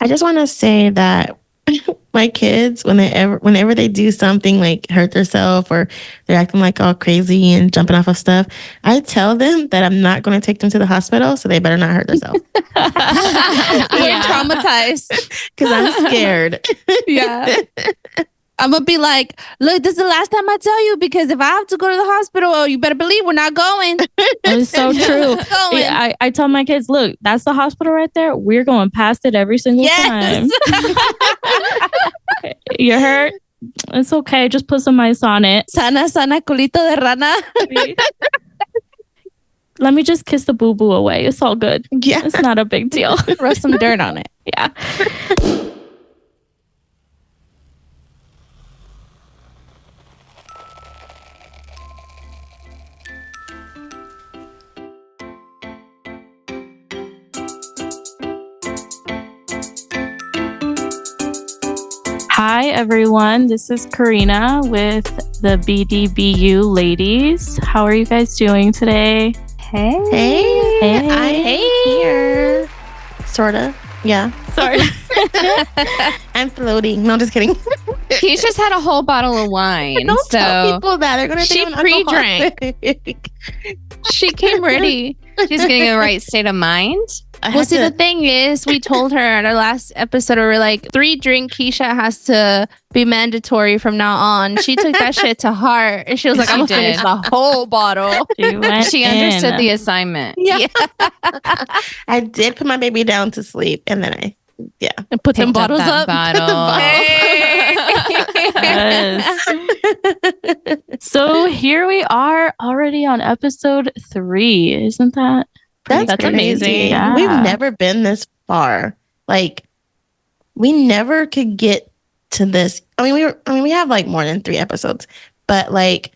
I just want to say that my kids, whenever they do something like hurt themselves or they're acting like all crazy and jumping off of stuff, I tell them that I'm not going to take them to the hospital, so they better not hurt themselves. We're traumatized because I'm scared. Yeah. I'm going to be like, look, this is the last time I tell you, because if I have to go to the hospital, you better believe we're not going. It's so true. Yeah, I tell my kids, look, that's the hospital right there. We're going past it every single time. You hurt? It's okay. Just put some ice on it. Sana, sana, culito de rana. Let me just kiss the boo-boo away. It's all good. Yeah. It's not a big deal. Rub some dirt on it. Yeah. Hi, everyone. This is Karina with the BDBU ladies. How are you guys doing today? Hey. I'm here. Sorta. Yeah. Sorry. I'm floating. No, just kidding. He's just had a whole bottle of wine. Don't tell people that. They're going to She think I'm pre-drank. She came ready. She's getting the right state of mind. Well, see, the thing is, we told her at our last episode, we were like, 3-drink Keisha has to be mandatory from now on. She took that shit to heart. And she was like, I'm going to finish the whole bottle. She understood the assignment. Yeah. I did put my baby down to sleep, and then I And put them bottles up. Yes. So here we are already on episode 3. Isn't that? That's amazing. Yeah. We've never been this far. Like, we never could get to this. I mean, we have like more than 3 episodes, but like,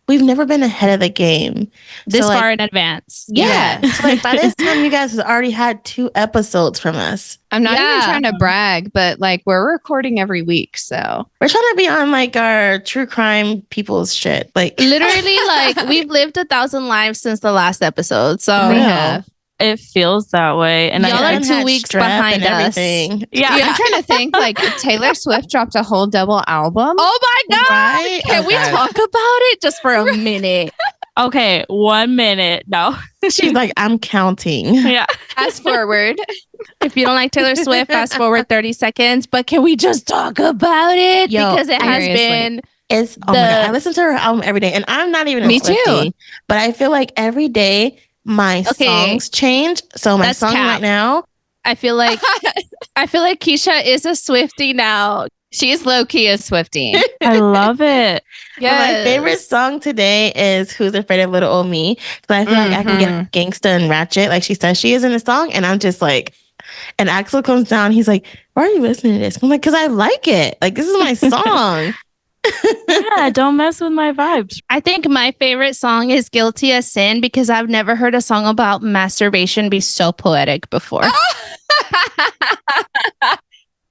we've never been ahead of the game This far in advance. Yeah. So like, by this time, you guys have already had 2 episodes from us. I'm not even trying to brag, but like, we're recording every week, so We're trying to be on like our true crime people's shit. Like, Literally, like, we've lived 1,000 lives since the last episode. So we have. It feels that way. And Y'all I are 2 weeks behind us. Yeah. I'm trying to think, like, Taylor Swift dropped a whole double album. Oh my God. Right? Can we talk about it just for a minute? Okay, 1 minute. No. She's like, I'm counting. Yeah. Fast forward. If you don't like Taylor Swift, fast forward 30 seconds. But can we just talk about it? Yo, because it has seriously. been... It's, oh my God. I listen to her album every day, and I'm not even a Me Swiftie, too. but I feel like every day my songs change. So my That's song cap. right now, I feel like Keisha is a Swiftie now. She's low-key a Swiftie. I love it. my favorite song today is "Who's Afraid of Little Old Me," because I feel like I can get gangsta and ratchet like she says she is in the song, and I'm just like, and Axel comes down, he's like, "Why are you listening to this?" I'm like, "Because I like it. Like, this is my song." Yeah, don't mess with my vibes. I think my favorite song is Guilty as Sin because I've never heard a song about masturbation be so poetic before.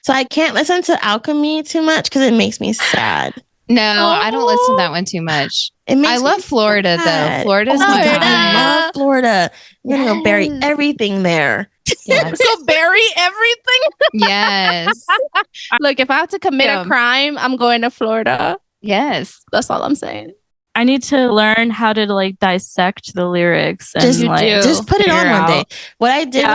So I can't listen to Alchemy too much because it makes me sad. No, I don't listen to that one too much. I love Florida, though. Florida's my God, jam. I love Florida. You're going to go bury everything there. Yes. So bury everything. Yes. Look, if I have to commit a crime, I'm going to Florida. Yes. That's all I'm saying. I need to learn how to like dissect the lyrics and Just put it on one day. What I did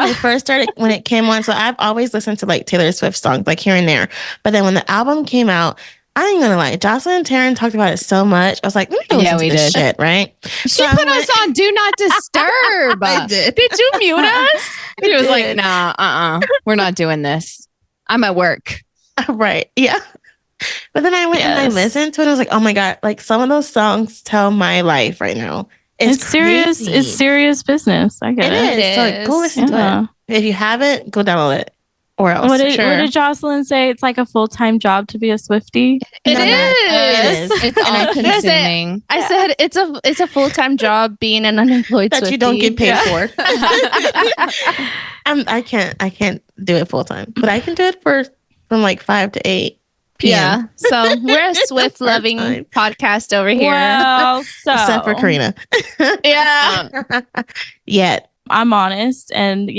when it came on, so I've always listened to like Taylor Swift songs like here and there. But then when the album came out, I ain't gonna lie, Jocelyn and Terrin talked about it so much. I was like, let me listen to this shit, right? She put us on Do Not Disturb. I did. Did you mute us? She was like, nah, we're not doing this. I'm at work. Right. Yeah. But then I went and I listened to it and I was like, oh my God, like some of those songs tell my life right now. It's serious. crazy. It's serious business. I get it. It is. So like, go listen to it. If you haven't, go download it. Or else. What did Jocelyn say? It's like a full-time job to be a Swiftie. It is. It's all consuming. I said it's a full-time job being an unemployed that Swiftie. you don't get paid for. I can't do it full time, but I can do it from like 5 to 8 p.m. Yeah. So we're a Swift loving podcast over here. Well, Except for Karina. Yeah. Yet. I'm honest. And,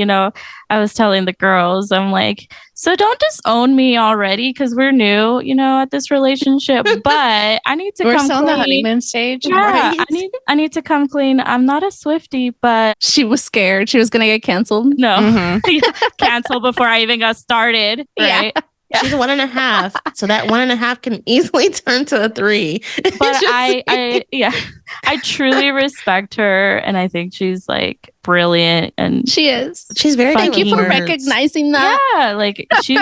I was telling the girls, I'm like, so don't disown me already because we're new, at this relationship. But I need to we're come still clean. in the honeymoon stage. Yeah, Right? I need to come clean. I'm not a Swiftie, but She was scared. She was going to get canceled. no, cancel before I even got started. Right. Yeah. She's 1.5. So that 1.5 can easily turn to a 3. But I truly respect her. And I think she's like brilliant. And she is. She's very Thank you for words. recognizing that. Yeah. Like she's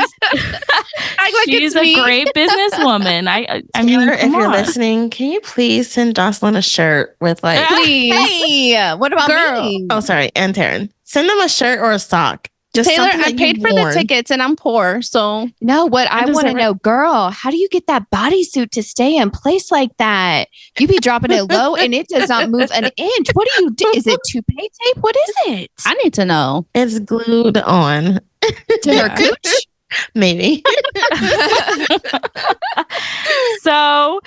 she's a great businesswoman. I mean, if you're listening, can you please send Jocelyn a shirt with like, please. Hey, what about me? Oh, sorry. And Terrin. Send them a shirt or a sock. Just Taylor, I paid for the tickets and I'm poor. So no, what I want to know, girl, how do you get that bodysuit to stay in place like that? You be dropping it low and it does not move an inch. What do you do? Is it toupee tape? What is it? I need to know. It's glued on to her cooch. Maybe. So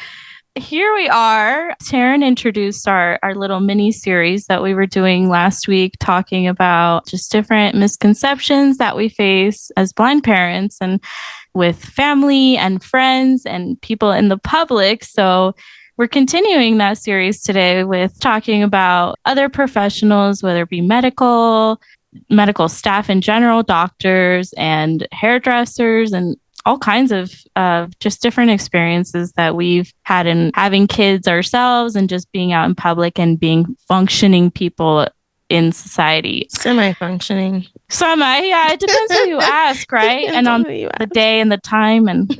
here we are. Terrin introduced our little mini series that we were doing last week, talking about just different misconceptions that we face as blind parents and with family and friends and people in the public. So we're continuing that series today with talking about other professionals, whether it be medical staff in general, doctors and hairdressers, and all kinds of just different experiences that we've had in having kids ourselves and just being out in public and being functioning people in society. Semi-functioning. Yeah. It depends who you ask, right? And on the day and the time and,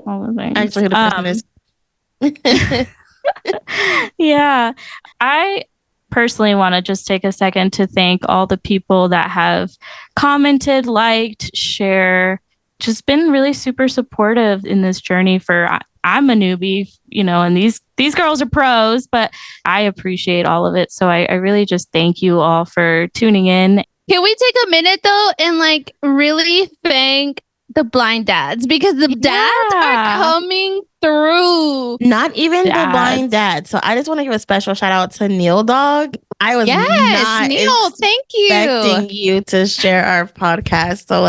all the things. Actually, the person is. Yeah. I personally want to just take a second to thank all the people that have commented, liked, share, just been really super supportive in this journey. I'm a newbie, and these girls are pros, but I appreciate all of it. So I really just thank you all for tuning in. Can we take a minute though and really thank the blind dads, because the dads are coming through. Not even the blind dad. So I just want to give a special shout out to Neil Dog. I was not Neil, thank you. Expecting you to share our podcast. So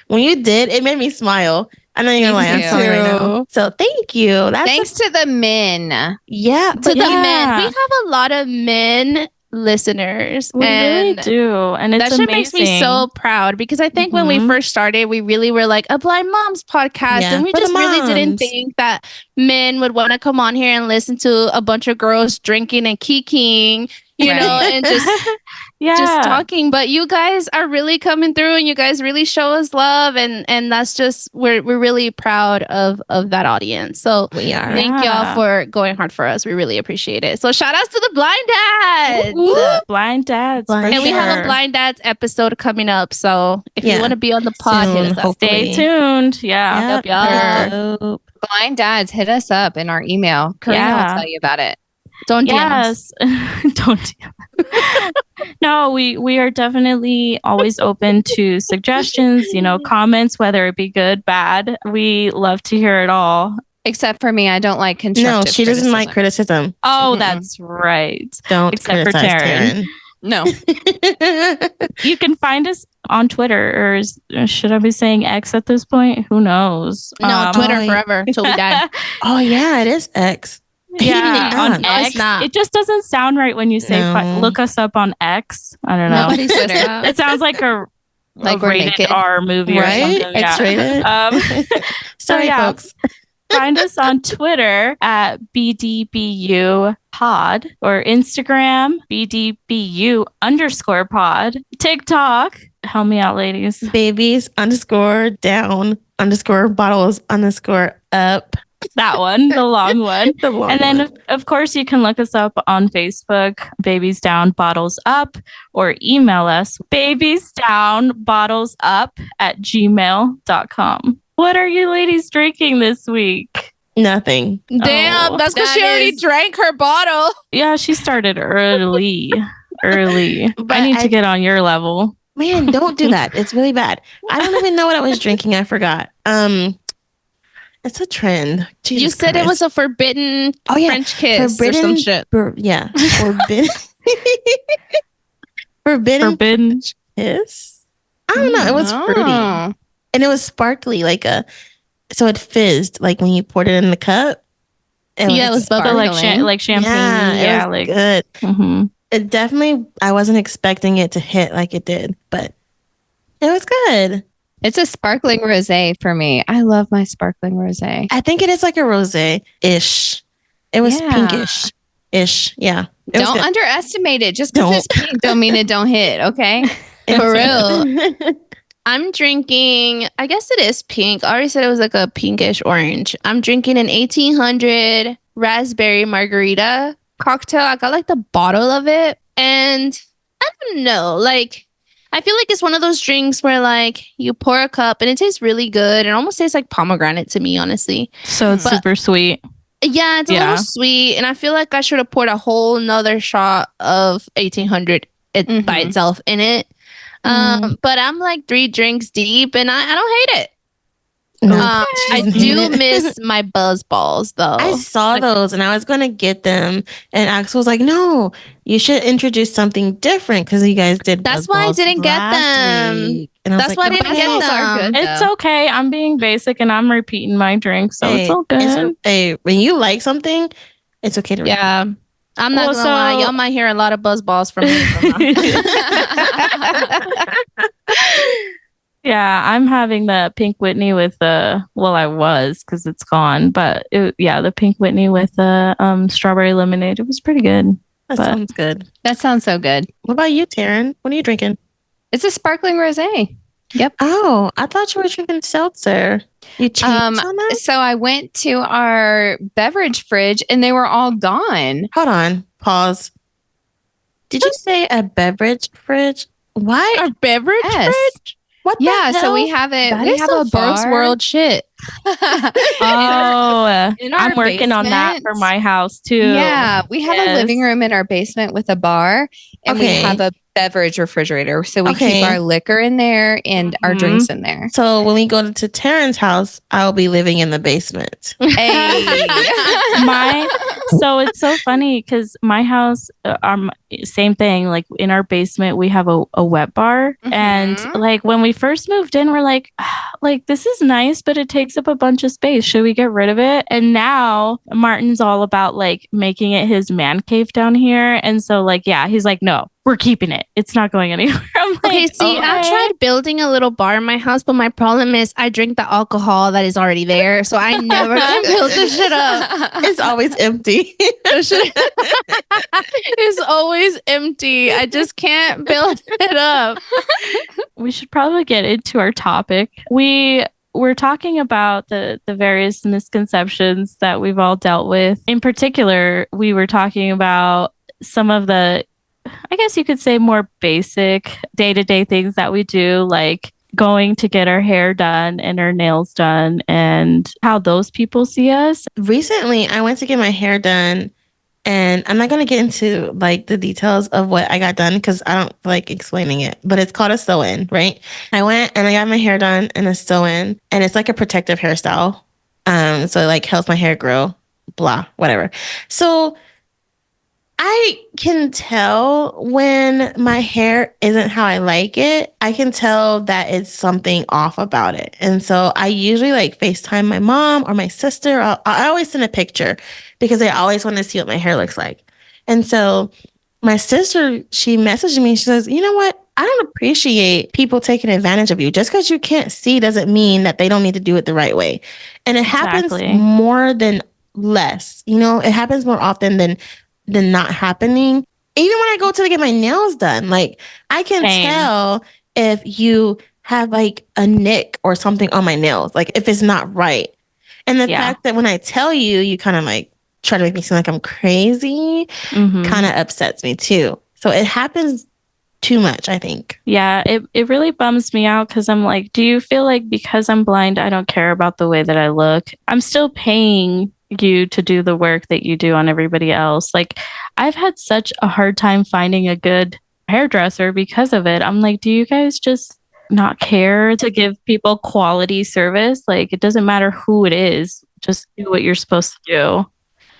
when you did, it made me smile. I know you're like, I'm sorry right now. So thank you. Thanks to the men. Yeah. To the men. We have a lot of men listeners. We really do. And it's that makes me so proud, because I think when we first started, we really were like a blind moms podcast. And we just really didn't think that men would want to come on here and listen to a bunch of girls drinking and kikiing, and just talking. But you guys are really coming through, and you guys really show us love, and that's just we're really proud of that audience. So we are. Thank y'all for going hard for us. We really appreciate it. So shout outs to the blind dads. Blind dads. And we have a blind dads episode coming up. So if you want to be on the pod, hit us up. Stay tuned. Yeah. Yep. Blind dads, hit us up in our email. Karina will tell you about it. Don't yes. Don't. No, we are definitely always open to suggestions, comments, whether it be good, bad. We love to hear it all. Except for me, I don't like constructive No, she doesn't like criticism. Oh, that's right. Don't except for Terrin. No. You can find us on Twitter, or should I be saying X at this point? Who knows? No, Twitter forever until we die. Oh yeah, it is X. Yeah, on X. It just doesn't sound right when you say look us up on X. I don't know. Nobody says that. It sounds like a rated R movie, right? Or something. X-rated. Sorry, folks. Find us on Twitter at BDBU pod, or Instagram BDBU_pod. TikTok. Help me out, ladies. Babies_down_bottles_up. That one, the long one. And then, of course, you can look us up on Facebook, Babies Down Bottles Up, or email us, babiesdownbottlesup@gmail.com. What are you ladies drinking this week? Nothing. Damn, that's because she already drank her bottle. Yeah, she started early. But I need to get on your level. Man, don't do that. It's really bad. I don't even know what I was drinking. I forgot. It's a trend. Jesus you said Christ. It was a forbidden French kiss or some shit. Forbidden. Forbidden kiss. I don't know. It was fruity, Oh. and it was sparkly, so it fizzed like when you poured it in the cup. It was So bubbly. like champagne. Yeah, it was good. Mm-hmm. It definitely. I wasn't expecting it to hit like it did, but it was good. It's a sparkling rosé for me. I love my sparkling rosé. I think it is like a rosé-ish. It was pinkish-ish. Yeah. Don't underestimate it. Just because it's pink don't mean it don't hit, okay? For real. I'm drinking, I guess it is pink. I already said it was like a pinkish orange. I'm drinking an 1800 raspberry margarita cocktail. I got like the bottle of it. And I don't know, like, I feel like it's one of those drinks where like you pour a cup and it tastes really good. It almost tastes like pomegranate to me, honestly. So it's super sweet. Yeah, it's a little sweet. And I feel like I should have poured a whole nother shot of 1800 by itself in it. But I'm like 3 drinks deep and I don't hate it. I do miss my buzz balls though. I saw those and I was going to get them. And Axel was like, no, you should introduce something different because you guys did. That's why I didn't get them. And that's why I didn't get them. It's okay. I'm being basic and I'm repeating my drink. So it's all good. When you like something, it's okay to repeat. Yeah. I'm not going to lie. Y'all might hear a lot of buzz balls from me. Yeah, I'm having the Pink Whitney with I was because it's gone, but the Pink Whitney with the strawberry lemonade. It was pretty good. Sounds good. That sounds so good. What about you, Terrin? What are you drinking? It's a sparkling rosé. Yep. Oh, I thought you were drinking seltzer. You changed on that? So I went to our beverage fridge and they were all gone. Hold on. Pause. Did you say a beverage fridge? Why? A beverage fridge? What the hell? So we have it. That we is have some a bar. first world shit. I'm working on that for my house too. Yeah, we have a living room in our basement with a bar, and we have a beverage refrigerator. So we keep our liquor in there and our drinks in there. So when we go to Terrin's house, I'll be living in the basement. Hey. So it's so funny because my house, same thing. Like in our basement, we have a wet bar, and like when we first moved in, we're like this is nice, but it takes up a bunch of space. Should we get rid of it? And now Martin's all about like making it his man cave down here, and so he's like, no, we're keeping it. It's not going anywhere. I'm like, okay, I tried building a little bar in my house, but my problem is I drink the alcohol that is already there, so I never can build this shit up. It's always empty. It's always empty. I just can't build it up. We should probably get into our topic. We're talking about the various misconceptions that we've all dealt with. In particular, we were talking about some of the, I guess you could say, more basic day-to-day things that we do, like going to get our hair done and our nails done and how those people see us. Recently, I went to get my hair done, and I'm not going to get into like the details of what I got done because I don't like explaining it, but it's called a sew-in, right? I went and I got my hair done in a sew-in, and it's like a protective hairstyle. So it like helps my hair grow, blah, whatever. So I can tell when my hair isn't how I like it. I can tell that it's something off about it. And so I usually like FaceTime my mom or my sister. I always send a picture because I always want to see what my hair looks like. And so my sister, she messaged me. She says, you know what? I don't appreciate people taking advantage of you. Just because you can't see doesn't mean that they don't need to do it the right way. And it happens more than less. You know, it happens more often than not happening. Even when I go to get my nails done, like I can tell if you have like a nick or something on my nails, like if it's not right. And the fact that when I tell you, you kind of like try to make me seem like I'm crazy, kind of upsets me too. So it happens too much, I think. Yeah, it really bums me out because I'm like, do you feel like because I'm blind, I don't care about the way that I look? I'm still paying you to do the work that you do on everybody else. Like, I've had such a hard time finding a good hairdresser because of it. I'm like, do you guys just not care to give people quality service? Like, it doesn't matter who it is, just do what you're supposed to do.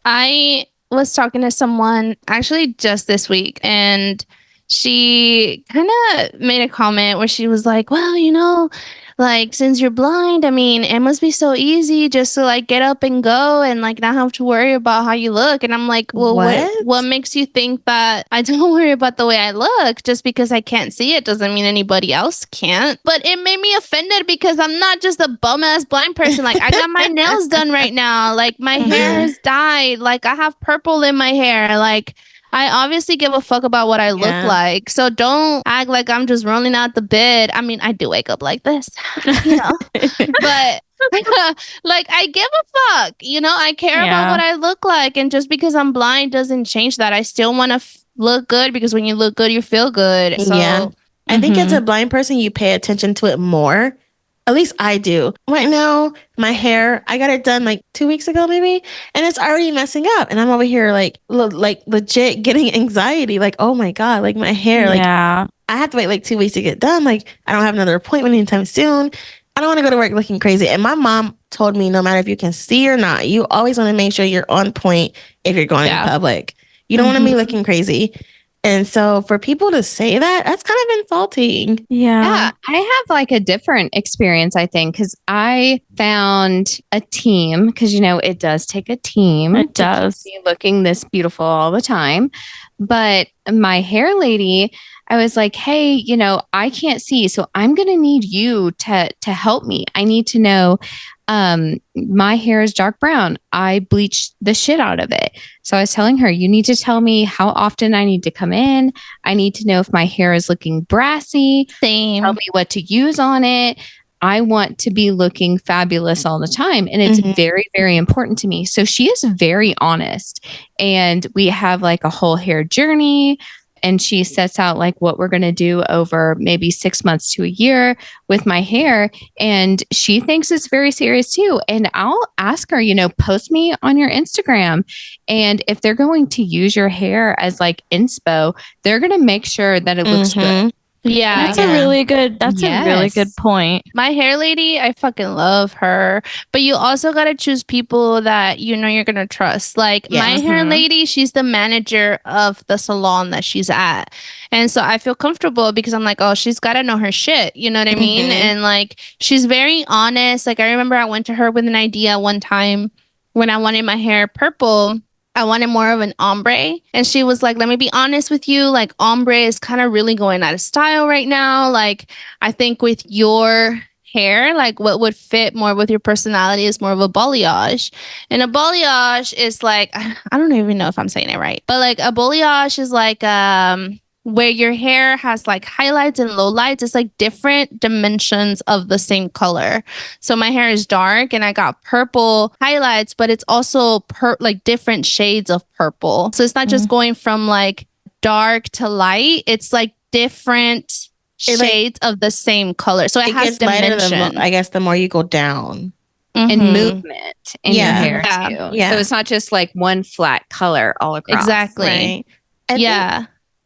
I was talking to someone actually just this week, and she kind of made a comment where she was like, well, you know, like since you're blind, I mean, it must be so easy just to like get up and go and like not have to worry about how you look. And I'm like, well, what makes you think that I don't worry about the way I look? Just because I can't see it doesn't mean anybody else can't. But it made me offended because I'm not just a bum ass blind person. Like I got my nails done right now. Like my hair is dyed. Like I have purple in my hair. Like I obviously give a fuck about what I look like. So don't act like I'm just rolling out the bed. I mean, I do wake up like this, you know, but like I give a fuck, you know, I care about what I look like. And just because I'm blind doesn't change that. I still want to look good because when you look good, you feel good. So I think as a blind person, you pay attention to it more. At least I do. Right now, my hair, I got it done like 2 weeks ago, maybe, and it's already messing up. And I'm over here like legit getting anxiety. Like, oh my God, like my hair, like I have to wait like 2 weeks to get done. Like I don't have another appointment anytime soon. I don't want to go to work looking crazy. And my mom told me no matter if you can see or not, you always want to make sure you're on point if you're going in public. You don't want to be looking crazy. And so for people to say that, that's kind of insulting. Yeah. I have like a different experience, I think, because I found a team, because, you know, it does take a team. It does. To keep me looking this beautiful all the time. But my hair lady, I was like, hey, you know, I can't see. So I'm going to need you to help me. I need to know. My hair is dark brown. I bleached the shit out of it. So I was telling her, you need to tell me how often I need to come in. I need to know if my hair is looking brassy. Same. Tell me what to use on it. I want to be looking fabulous all the time. And it's very, very important to me. So she is very honest. And we have like a whole hair journey. And she sets out like what we're going to do over maybe 6 months to a year with my hair. And she thinks it's very serious too. And I'll ask her, you know, post me on your Instagram. And if they're going to use your hair as like inspo, they're going to make sure that it looks good. Yeah. That's a really good point. My hair lady, I fucking love her. But you also got to choose people that you know you're going to trust. Like my hair lady, she's the manager of the salon that she's at. And so I feel comfortable because I'm like, oh, she's got to know her shit. You know what I mean? And like, she's very honest. Like I remember I went to her with an idea one time when I wanted my hair purple. I wanted more of an ombre. And she was like, let me be honest with you. Like ombre is kind of really going out of style right now. Like I think with your hair, like what would fit more with your personality is more of a balayage. And a balayage is like, I don't even know if I'm saying it right, but like a balayage is like, where your hair has like highlights and lowlights. It's like different dimensions of the same color. So my hair is dark and I got purple highlights, but it's also like different shades of purple. So it's not just going from like dark to light. It's like different shades of the same color. So it has dimension. I guess the more you go down. And movement in your hair too. Yeah. So it's not just like one flat color all across. Exactly. Right?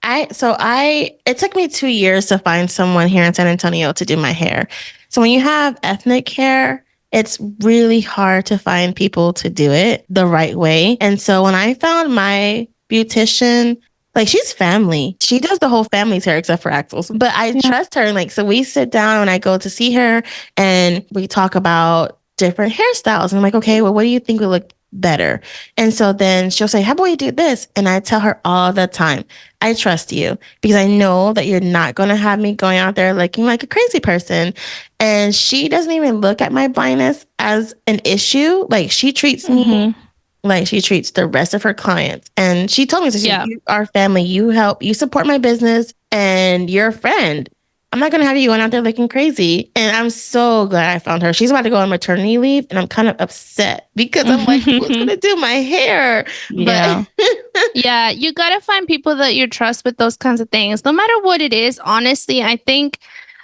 It took me 2 years to find someone here in San Antonio to do my hair. So when you have ethnic hair, it's really hard to find people to do it the right way. And so when I found my beautician, like she's family. She does the whole family's hair except for Axel's. But I trust her. And like, so we sit down and I go to see her and we talk about different hairstyles. And I'm like, okay, well, what do you think would look better? And so then she'll say, how about we do this? And I tell her all the time, I trust you because I know that you're not going to have me going out there looking like a crazy person. And she doesn't even look at my blindness as an issue. Like she treats me like she treats the rest of her clients. And she told me, so you are family, you help, you support my business and you're a friend. I'm not going to have you going out there looking crazy. And I'm so glad I found her. She's about to go on maternity leave. And I'm kind of upset because I'm like, who's going to do my hair? Yeah. Yeah, you got to find people that you trust with those kinds of things. No matter what it is, honestly, I think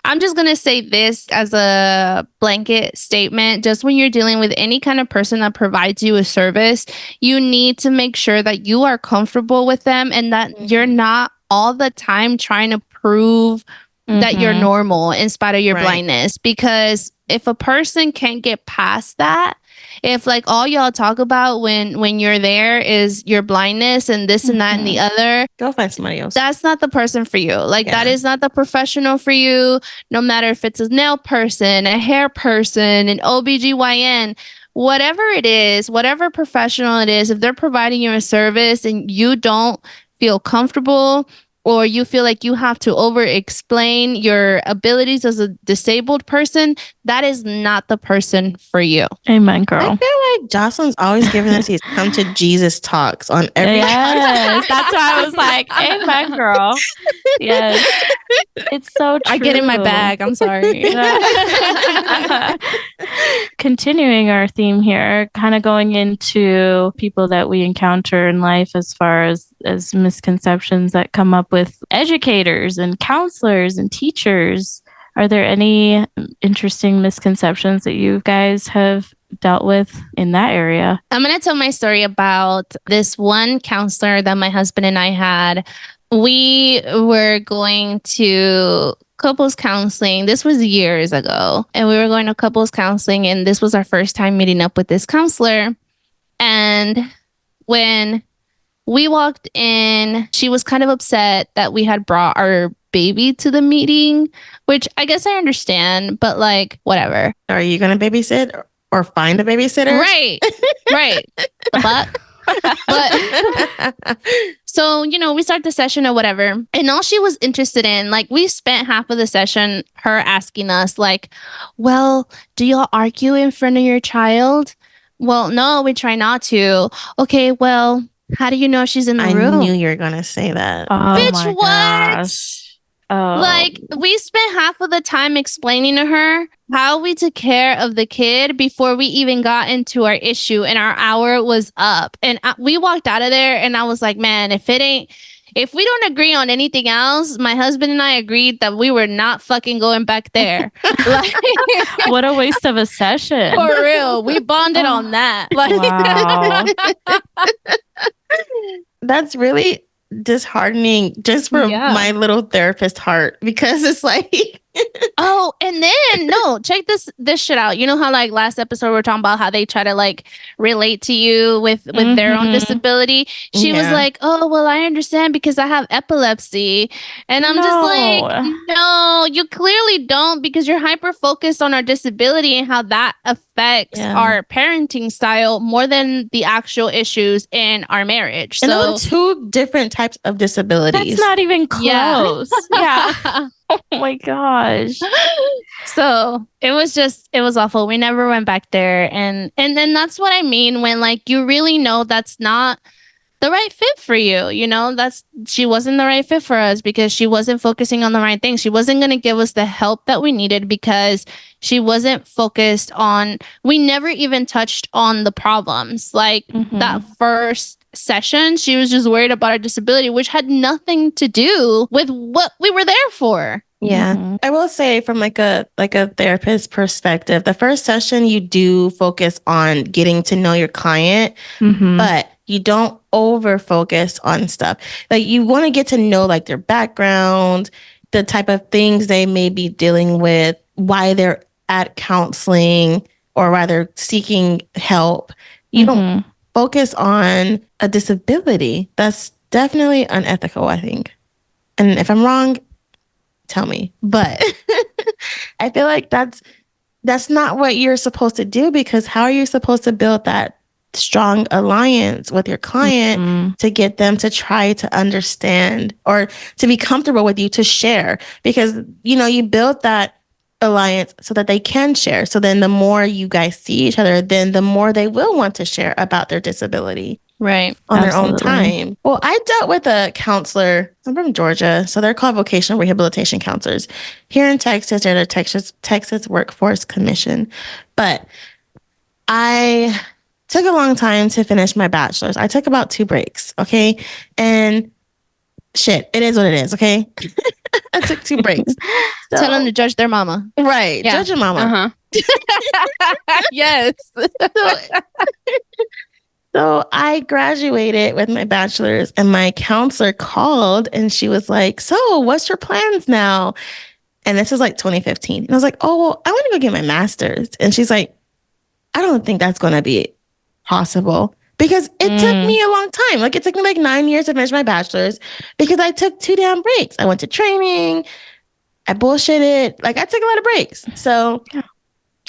I'm just going to say this as a blanket statement. Just when you're dealing with any kind of person that provides you a service, you need to make sure that you are comfortable with them and that you're not all the time trying to prove that you're normal in spite of your blindness, because if a person can't get past that, if like all y'all talk about when you're there is your blindness and this and that and the other, go find somebody else. That's not the person for you. Like that is not the professional for you. No matter if it's a nail person, a hair person, an OBGYN, whatever it is, whatever professional it is, if they're providing you a service and you don't feel comfortable, or you feel like you have to over explain your abilities as a disabled person, that is not the person for you. Amen, girl. I feel like Jocelyn's always giving us these come to Jesus talks on every. Yes, that's why I was like, amen, girl. Yes, it's so true. I get in my bag. I'm sorry. Continuing our theme here, kind of going into people that we encounter in life as far as misconceptions that come up with educators and counselors and teachers. Are there any interesting misconceptions that you guys have dealt with in that area? I'm going to tell my story about this one counselor that my husband and I had. We were going to couples counseling. This was years ago. And we were going to couples counseling. And this was our first time meeting up with this counselor. And when we walked in, she was kind of upset that we had brought our baby to the meeting, which I guess I understand, but like, whatever. Are you going to babysit or find a babysitter? Right. Right. The fuck? But so, we start the session or whatever. And all she was interested in, like, we spent half of the session her asking us, like, well, do y'all argue in front of your child? Well, no, we try not to. Okay, well, how do you know she's in the room? I knew you were going to say that. Oh, bitch, my what? Gosh. Oh. Like, we spent half of the time explaining to her how we took care of the kid before we even got into our issue, and our hour was up. And we walked out of there, and I was like, man, if we don't agree on anything else, my husband and I agreed that we were not fucking going back there. Like, what a waste of a session. For real. We bonded on that. Like, wow. That's really disheartening just for my little therapist heart, because it's like oh, and then no, check this shit out. You know how like last episode we were talking about how they try to like relate to you with their own disability. She was like, oh, well, I understand because I have epilepsy. And I'm just like, no, you clearly don't, because you're hyper focused on our disability and how that affects our parenting style more than the actual issues in our marriage. And so two different types of disabilities. That's not even close. Yeah. Oh my gosh. So it was awful. We never went back there. And then that's what I mean when like you really know that's not the right fit for you. She wasn't the right fit for us because she wasn't focusing on the right things. She wasn't going to give us the help that we needed because she wasn't focused on, we never even touched on the problems. Like that first session, she was just worried about our disability, which had nothing to do with what we were there for. Yeah. I will say from like a therapist perspective, the first session you do focus on getting to know your client, but you don't over focus on stuff. Like you want to get to know like their background, the type of things they may be dealing with, why they're at counseling or rather seeking help. You don't focus on a disability. That's definitely unethical, I think. And if I'm wrong, tell me. But I feel like that's not what you're supposed to do, because how are you supposed to build that strong alliance with your client to get them to try to understand or to be comfortable with you to share? Because, you build that alliance so that they can share. So then the more you guys see each other, then the more they will want to share about their disability. Right. On their own time. Well, I dealt with a counselor. I'm from Georgia, so they're called vocational rehabilitation counselors. Here in Texas, they're the Texas Workforce Commission. But I took a long time to finish my bachelor's. I took about 2 breaks, okay? And shit, it is what it is, okay? I took 2 breaks. So, tell them to judge their mama. Right. Yeah. Judge your mama. Yes. So I graduated with my bachelor's, and my counselor called and she was like, so what's your plans now? And this was like 2015. And I was like, oh, well, I want to go get my master's. And she's like, I don't think that's going to be possible because it took me a long time. Like it took me like 9 years to finish my bachelor's because I took 2 damn breaks. I went to training. I bullshitted. Like I took a lot of breaks. So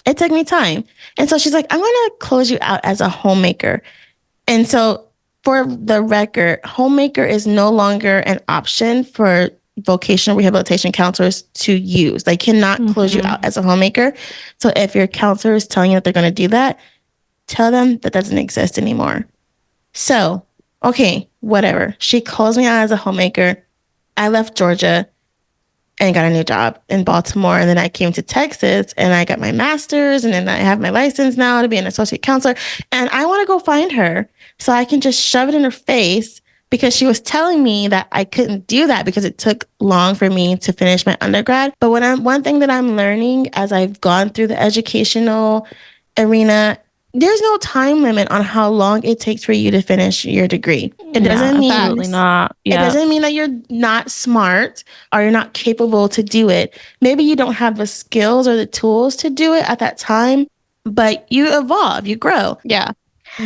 it took me time. And so she's like, I'm going to close you out as a homemaker. And so for the record, homemaker is no longer an option for vocational rehabilitation counselors to use. They cannot close you out as a homemaker. So if your counselor is telling you that they're going to do that, tell them that doesn't exist anymore. So, okay, whatever. She calls me out as a homemaker. I left Georgia and got a new job in Baltimore. And then I came to Texas and I got my master's and then I have my license now to be an associate counselor. And I want to go find her so I can just shove it in her face because she was telling me that I couldn't do that because it took long for me to finish my undergrad. But one thing that I'm learning as I've gone through the educational arena, there's no time limit on how long it takes for you to finish your degree. It doesn't mean absolutely not. It doesn't mean that you're not smart or you're not capable to do it. Maybe you don't have the skills or the tools to do it at that time, but you evolve, you grow. Yeah.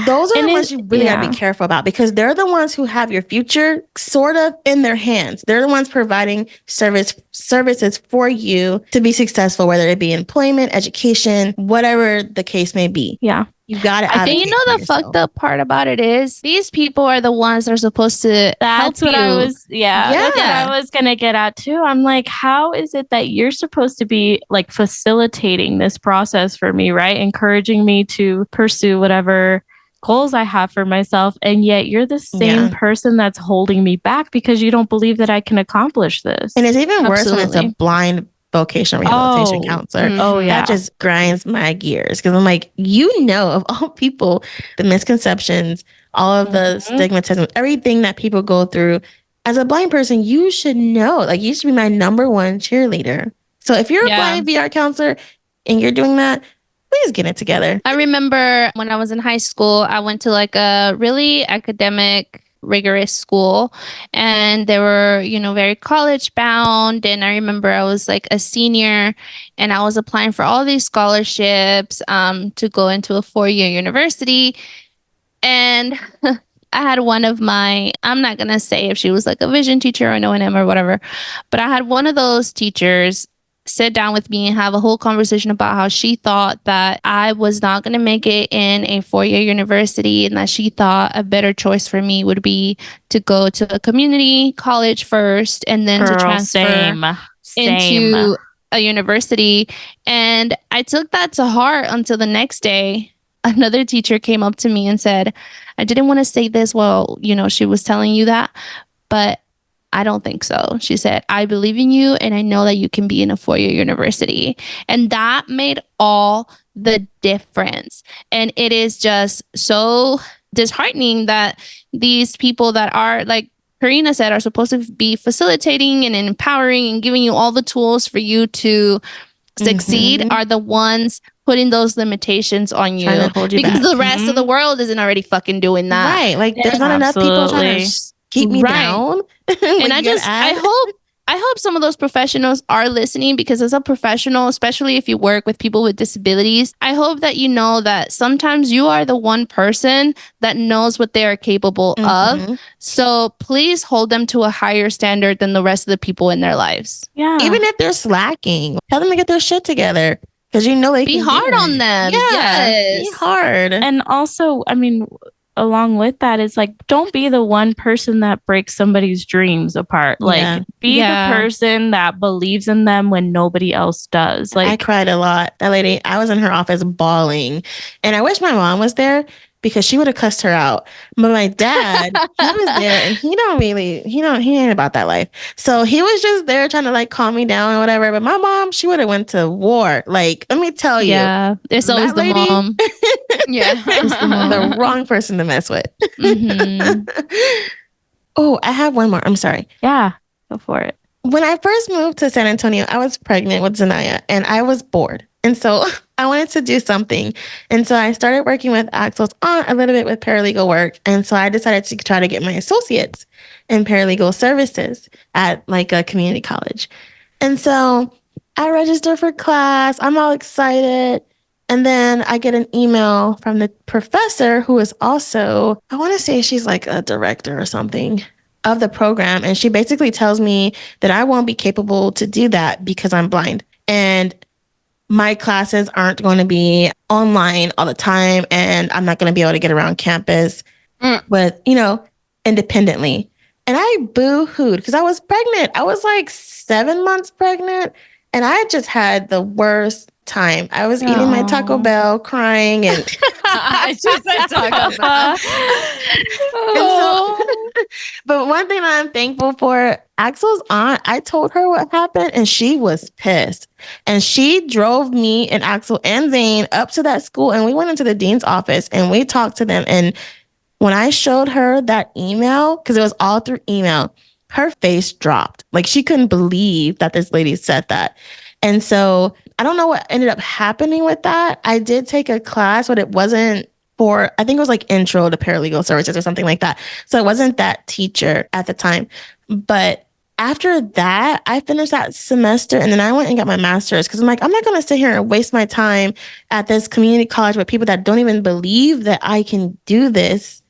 Those are the ones you really gotta be careful about because they're the ones who have your future sort of in their hands. They're the ones providing services for you to be successful, whether it be employment, education, whatever the case may be. Yeah. You gotta I think the fucked up part about it is these people are the ones that are supposed to help you. That's what I was gonna get at too. I'm like, how is it that you're supposed to be like facilitating this process for me, right? Encouraging me to pursue whatever goals I have for myself, and yet you're the same person that's holding me back because you don't believe that I can accomplish this. And it's even worse when it's a blind vocational rehabilitation counselor. That just grinds my gears because I'm like, of all people, the misconceptions, all of the stigmatism, everything that people go through. As a blind person, you should know. Like, you should be my number one cheerleader. So if you're a blind VR counselor and you're doing that, please get it together. I remember when I was in high school, I went to like a really academic, rigorous school, and they were, very college bound. And I remember I was like a senior and I was applying for all these scholarships to go into a 4-year university. And I had one of I'm not going to say if she was like a vision teacher or an O&M or whatever, but I had one of those teachers sit down with me and have a whole conversation about how she thought that I was not going to make it in a 4-year university and that she thought a better choice for me would be to go to a community college first and then to transfer into a university. And I took that to heart until the next day. Another teacher came up to me and said, I didn't want to say this while, she was telling you that, but I don't think so. She said, I believe in you and I know that you can be in a 4-year university. And that made all the difference. And it is just so disheartening that these people that are, like Karina said, are supposed to be facilitating and empowering and giving you all the tools for you to succeed are the ones putting those limitations on you because the rest of the world isn't already fucking doing that. Right. Like there's not enough people trying to keep me down. And I hope some of those professionals are listening because as a professional, especially if you work with people with disabilities, I hope that you know that sometimes you are the one person that knows what they are capable of. So please hold them to a higher standard than the rest of the people in their lives. Yeah. Even if they're slacking, tell them to get their shit together because they be hard on them. Be hard. And also, along with that is like, don't be the one person that breaks somebody's dreams apart. Like be the person that believes in them when nobody else does. Like I cried a lot. That lady, I was in her office bawling and I wish my mom was there because she would have cussed her out. But my dad, he was there and he ain't about that life. So he was just there trying to like calm me down or whatever. But my mom, she would have went to war. Like, let me tell you. Yeah. It's always the mom. It's the wrong person to mess with. Oh, I have one more. I'm sorry. Yeah, go for it. When I first moved to San Antonio, I was pregnant with Zanaya and I was bored. And so I wanted to do something. And so I started working with Axel's aunt a little bit with paralegal work. And so I decided to try to get my associates in paralegal services at like a community college. And so I registered for class. I'm all excited. And then I get an email from the professor who is also, I want to say she's like a director or something of the program. And she basically tells me that I won't be capable to do that because I'm blind. And my classes aren't going to be online all the time. And I'm not going to be able to get around campus with, independently. And I boo-hooed because I was pregnant. I was like 7 months pregnant. And I just had the worst time. I was eating my Taco Bell, crying, and I just said Taco Bell. But one thing I'm thankful for, Axel's aunt, I told her what happened, and she was pissed. And she drove me and Axel and Zane up to that school, and we went into the dean's office and we talked to them. And when I showed her that email, because it was all through email, her face dropped. Like she couldn't believe that this lady said that. And so I don't know what ended up happening with that. I did take a class, but it wasn't for, I think it was like intro to paralegal services or something like that. So it wasn't that teacher at the time. But after that, I finished that semester and then I went and got my master's because I'm like, I'm not going to sit here and waste my time at this community college with people that don't even believe that I can do this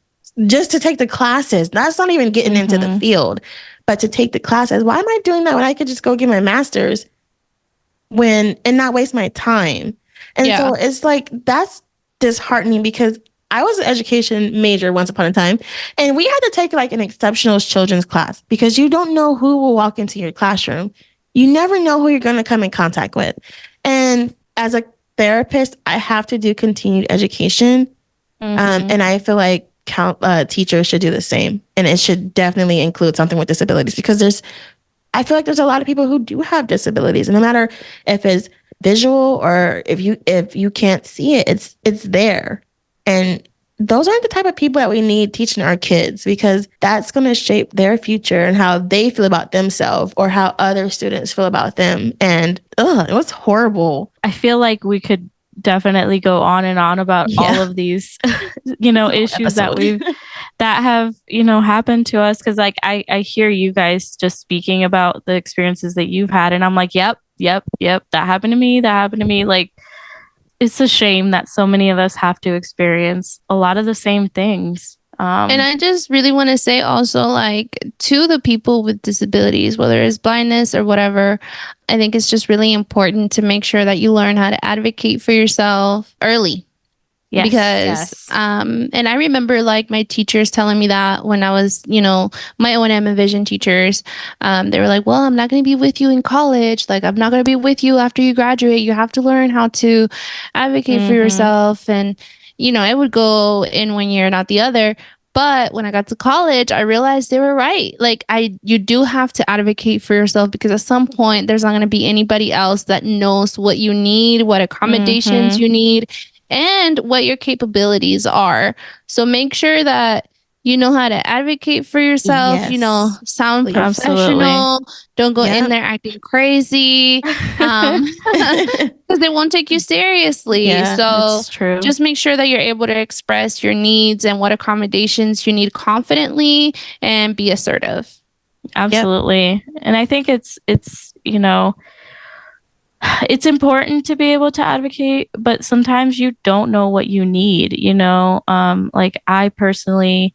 just to take the classes. That's not even getting into the field, but to take the classes. Why am I doing that when I could just go get my master's and not waste my time? And so it's like, that's disheartening because I was an education major once upon a time, and we had to take like an exceptional children's class because you don't know who will walk into your classroom. You never know who you're going to come in contact with. And as a therapist, I have to do continued education. And I feel like teachers should do the same. And it should definitely include something with disabilities because I feel like there's a lot of people who do have disabilities, and no matter if it's visual or if you can't see it, it's there. And those aren't the type of people that we need teaching our kids because that's going to shape their future and how they feel about themselves or how other students feel about them. And it was horrible. I feel like we could definitely go on and on about all of these, issues that have, happened to us. Cause like, I hear you guys just speaking about the experiences that you've had. And I'm like, yep. That happened to me. Like, it's a shame that so many of us have to experience a lot of the same things. And I just really want to say also, like, to the people with disabilities, whether it's blindness or whatever, I think it's just really important to make sure that you learn how to advocate for yourself early. Yes, because, and I remember like my teachers telling me that when I was, my O&M and vision teachers, they were like, well, I'm not going to be with you in college. Like, I'm not going to be with you after you graduate. You have to learn how to advocate for yourself. And, it would go in one year, not the other. But when I got to college, I realized they were right. Like, you do have to advocate for yourself because at some point there's not going to be anybody else that knows what you need, what accommodations you need, and what your capabilities are. So make sure that you know how to advocate for yourself, sound professional. Don't go in there acting crazy because they won't take you seriously. So just make sure that you're able to express your needs and what accommodations you need confidently and be assertive. Absolutely. Yep. And I think it's important to be able to advocate, but sometimes you don't know what you need, like I personally,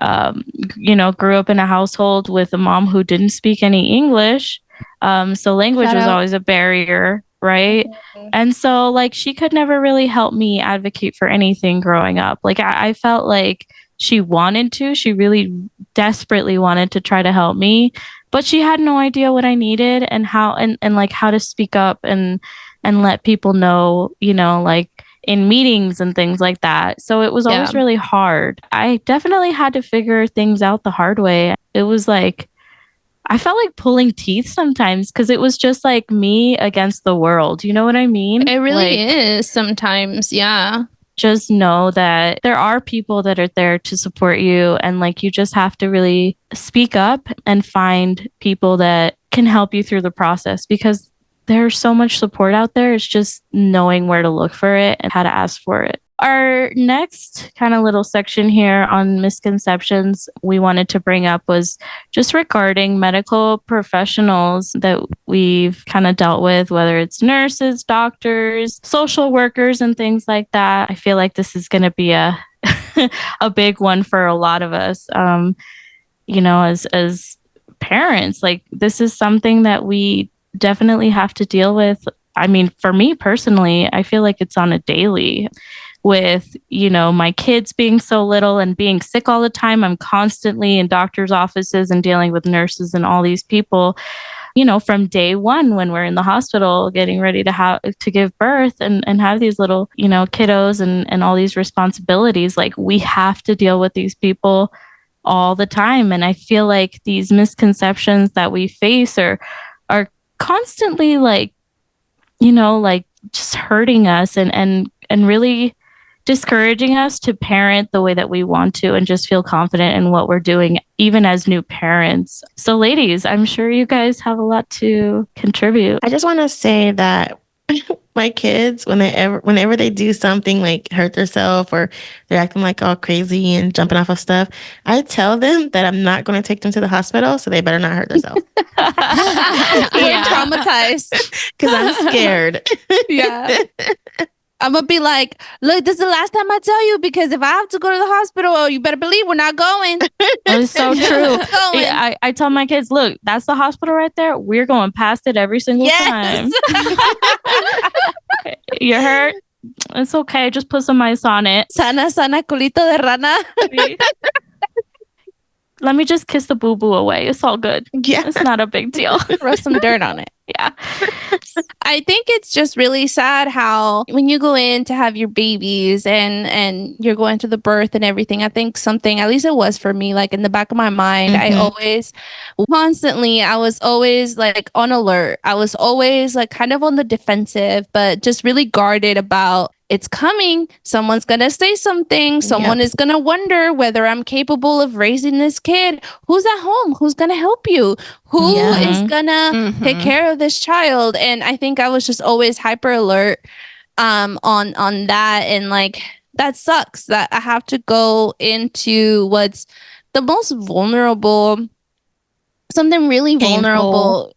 grew up in a household with a mom who didn't speak any English. So language was always a barrier, right? And so like she could never really help me advocate for anything growing up. Like I felt like she really desperately wanted to try to help me, but she had no idea what I needed and how, and like how to speak up and let people know, like in meetings and things like that. So it was always really hard. I definitely had to figure things out the hard way. It was like, I felt like pulling teeth sometimes because it was just like me against the world. You know what I mean? It really is sometimes. Yeah. Just know that there are people that are there to support you. And like, you just have to really speak up and find people that can help you through the process because there's so much support out there. It's just knowing where to look for it and how to ask for it. Our next kind of little section here on misconceptions we wanted to bring up was just regarding medical professionals that we've kind of dealt with, whether it's nurses, doctors, social workers, and things like that. I feel like this is going to be a a big one for a lot of us. As parents, like this is something that we definitely have to deal with. I mean, for me personally, I feel like it's on a daily with, my kids being so little and being sick all the time. I'm constantly in doctor's offices and dealing with nurses and all these people, from day one when we're in the hospital getting ready to give birth and have these little, kiddos and all these responsibilities. Like we have to deal with these people all the time. And I feel like these misconceptions that we face are constantly like just hurting us and really discouraging us to parent the way that we want to and just feel confident in what we're doing, even as new parents. So ladies, I'm sure you guys have a lot to contribute. I just want to say that my kids, whenever they do something like hurt themselves or they're acting like all crazy and jumping off of stuff, I tell them that I'm not going to take them to the hospital, so they better not hurt themselves. We're traumatized because I'm scared. Yeah. I'm gonna be like, look, this is the last time I tell you, because if I have to go to the hospital, you better believe we're not going. It's so true. I tell my kids, look, that's the hospital right there. We're going past it every single time. You hurt? It's okay. Just put some ice on it. Sana, sana, culito de rana. Let me just kiss the boo-boo away. It's all good. Yeah. It's not a big deal. Rub some dirt on it. Yeah. I think it's just really sad how when you go in to have your babies and you're going through the birth and everything, I think something, at least it was for me, like in the back of my mind, I was always like on alert. I was always like kind of on the defensive, but just really guarded about it's coming. Someone's going to say something. Someone is going to wonder whether I'm capable of raising this kid. Who's at home? Who's going to help you? Who is going to take care of this child? And I think I was just always hyper alert on that. And like, that sucks that I have to go into what's the most vulnerable, something really vulnerable,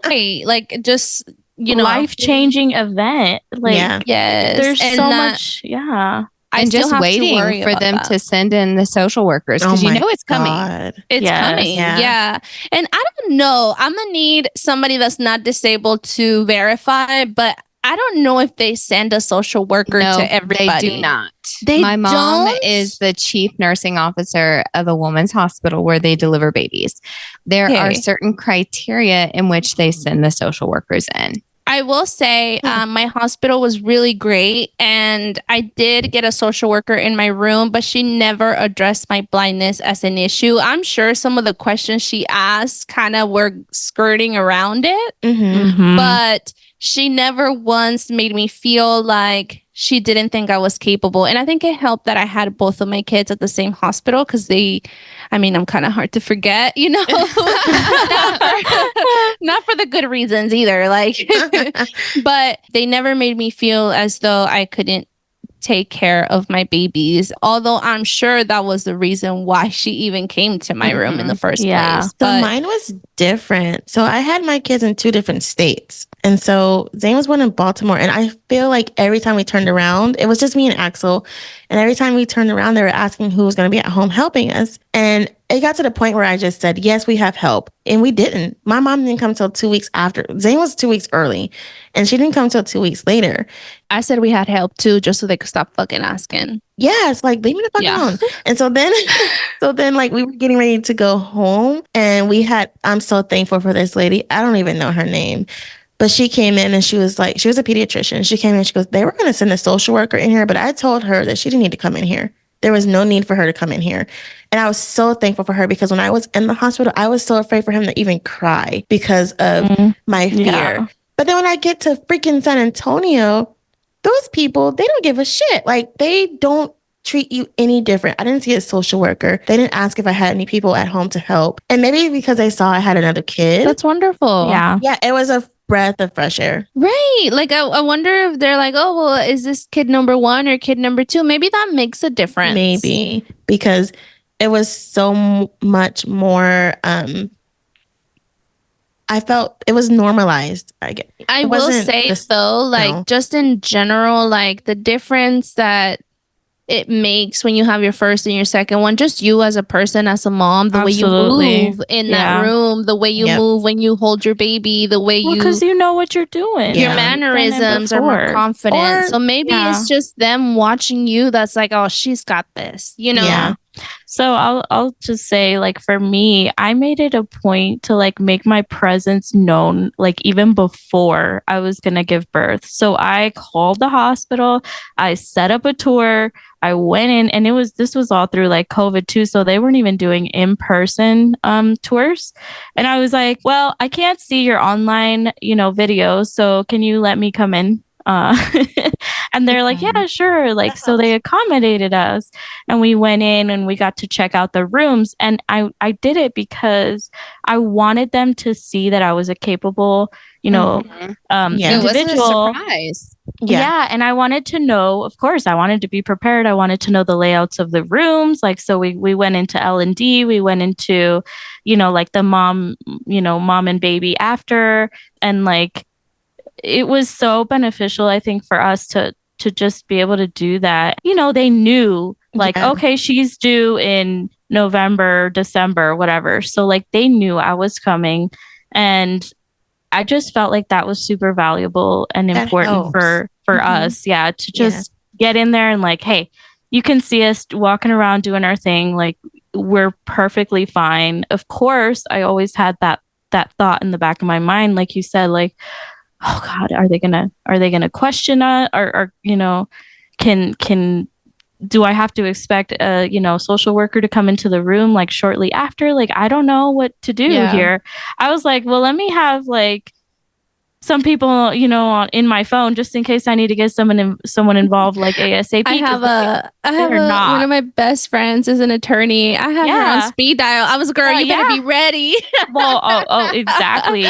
right? Like just, life-changing event. Like, yes, there's and so much. Yeah. And just waiting for them to send in the social workers because it's coming. It's coming. Yeah. And I don't know. I'm going to need somebody that's not disabled to verify, but I don't know if they send a social worker to everybody. They do not. My mom is the chief nursing officer of a woman's hospital where they deliver babies. There are certain criteria in which they send the social workers in. I will say my hospital was really great, and I did get a social worker in my room, but she never addressed my blindness as an issue. I'm sure some of the questions she asked kind of were skirting around it, but she never once made me feel like she didn't think I was capable. And I think it helped that I had both of my kids at the same hospital because I'm kind of hard to forget, not for the good reasons either. Like, but they never made me feel as though I couldn't take care of my babies. Although I'm sure that was the reason why she even came to my room in the first place. So mine was different. So I had my kids in 2 different states. And so Zane was born in Baltimore. And I feel like every time we turned around, it was just me and Axel. And every time we turned around, they were asking who was going to be at home helping us. And it got to the point where I just said, yes, we have help. And we didn't. My mom didn't come till 2 weeks after. Zane was 2 weeks early. And she didn't come till 2 weeks later. I said we had help too, just so they could stop fucking asking. Yes, like leave me the fuck alone. And so then like we were getting ready to go home. And I'm so thankful for this lady. I don't even know her name. But she came in and she was a pediatrician. She came in and she goes, they were going to send a social worker in here, but I told her that she didn't need to come in here. There was no need for her to come in here. And I was so thankful for her because when I was in the hospital, I was so afraid for him to even cry because of my fear. Yeah. But then when I get to freaking San Antonio, those people, they don't give a shit. Like they don't treat you any different. I didn't see a social worker. They didn't ask if I had any people at home to help. And maybe because they saw I had another kid. That's wonderful. Yeah. Yeah. It was a breath of fresh air. Right. Like, I wonder if they're like, oh, well, is this kid number 1 or kid number 2? Maybe that makes a difference. Maybe because it was so much more. I felt it was normalized. I will say though, like just in general, like the difference that it makes when you have your first and your second one, just you as a person, as a mom, the way you move in that room, the way you move when you hold your baby, the way because you know what you're doing. Your mannerisms are more confident. So maybe it's just them watching you that's like, oh, she's got this, you know? Yeah. So I'll just say, like, for me, I made it a point to like make my presence known, like even before I was gonna give birth. So I called the hospital, I set up a tour, I went in, and this was all through like COVID too, so they weren't even doing in-person tours. And I was like, well, I can't see your online, videos, so can you let me come in? And they're like, yeah, sure. Like, so they accommodated us, and we went in and we got to check out the rooms. And I did it because I wanted them to see that I was a capable, individual. It wasn't a surprise. Yeah. And I wanted to know, of course, I wanted to be prepared. I wanted to know the layouts of the rooms. Like, so we went into L&D, we went into, like the mom and baby after, and like, it was so beneficial, I think, for us to just be able to do that. They knew like, okay, she's due in November, December, whatever. So like they knew I was coming, and I just felt like that was super valuable and important for us. Yeah. To just get in there and like, hey, you can see us walking around doing our thing. Like, we're perfectly fine. Of course, I always had that thought in the back of my mind, like you said, like, oh God, are they gonna question us, or do I have to expect a social worker to come into the room like shortly after? Like, I don't know what to do here. I was like, well, let me have like some people, in my phone, just in case I need to get someone involved, like ASAP. I have one of my best friends is an attorney. I have her on speed dial. I was, girl, you better be ready. Well, exactly.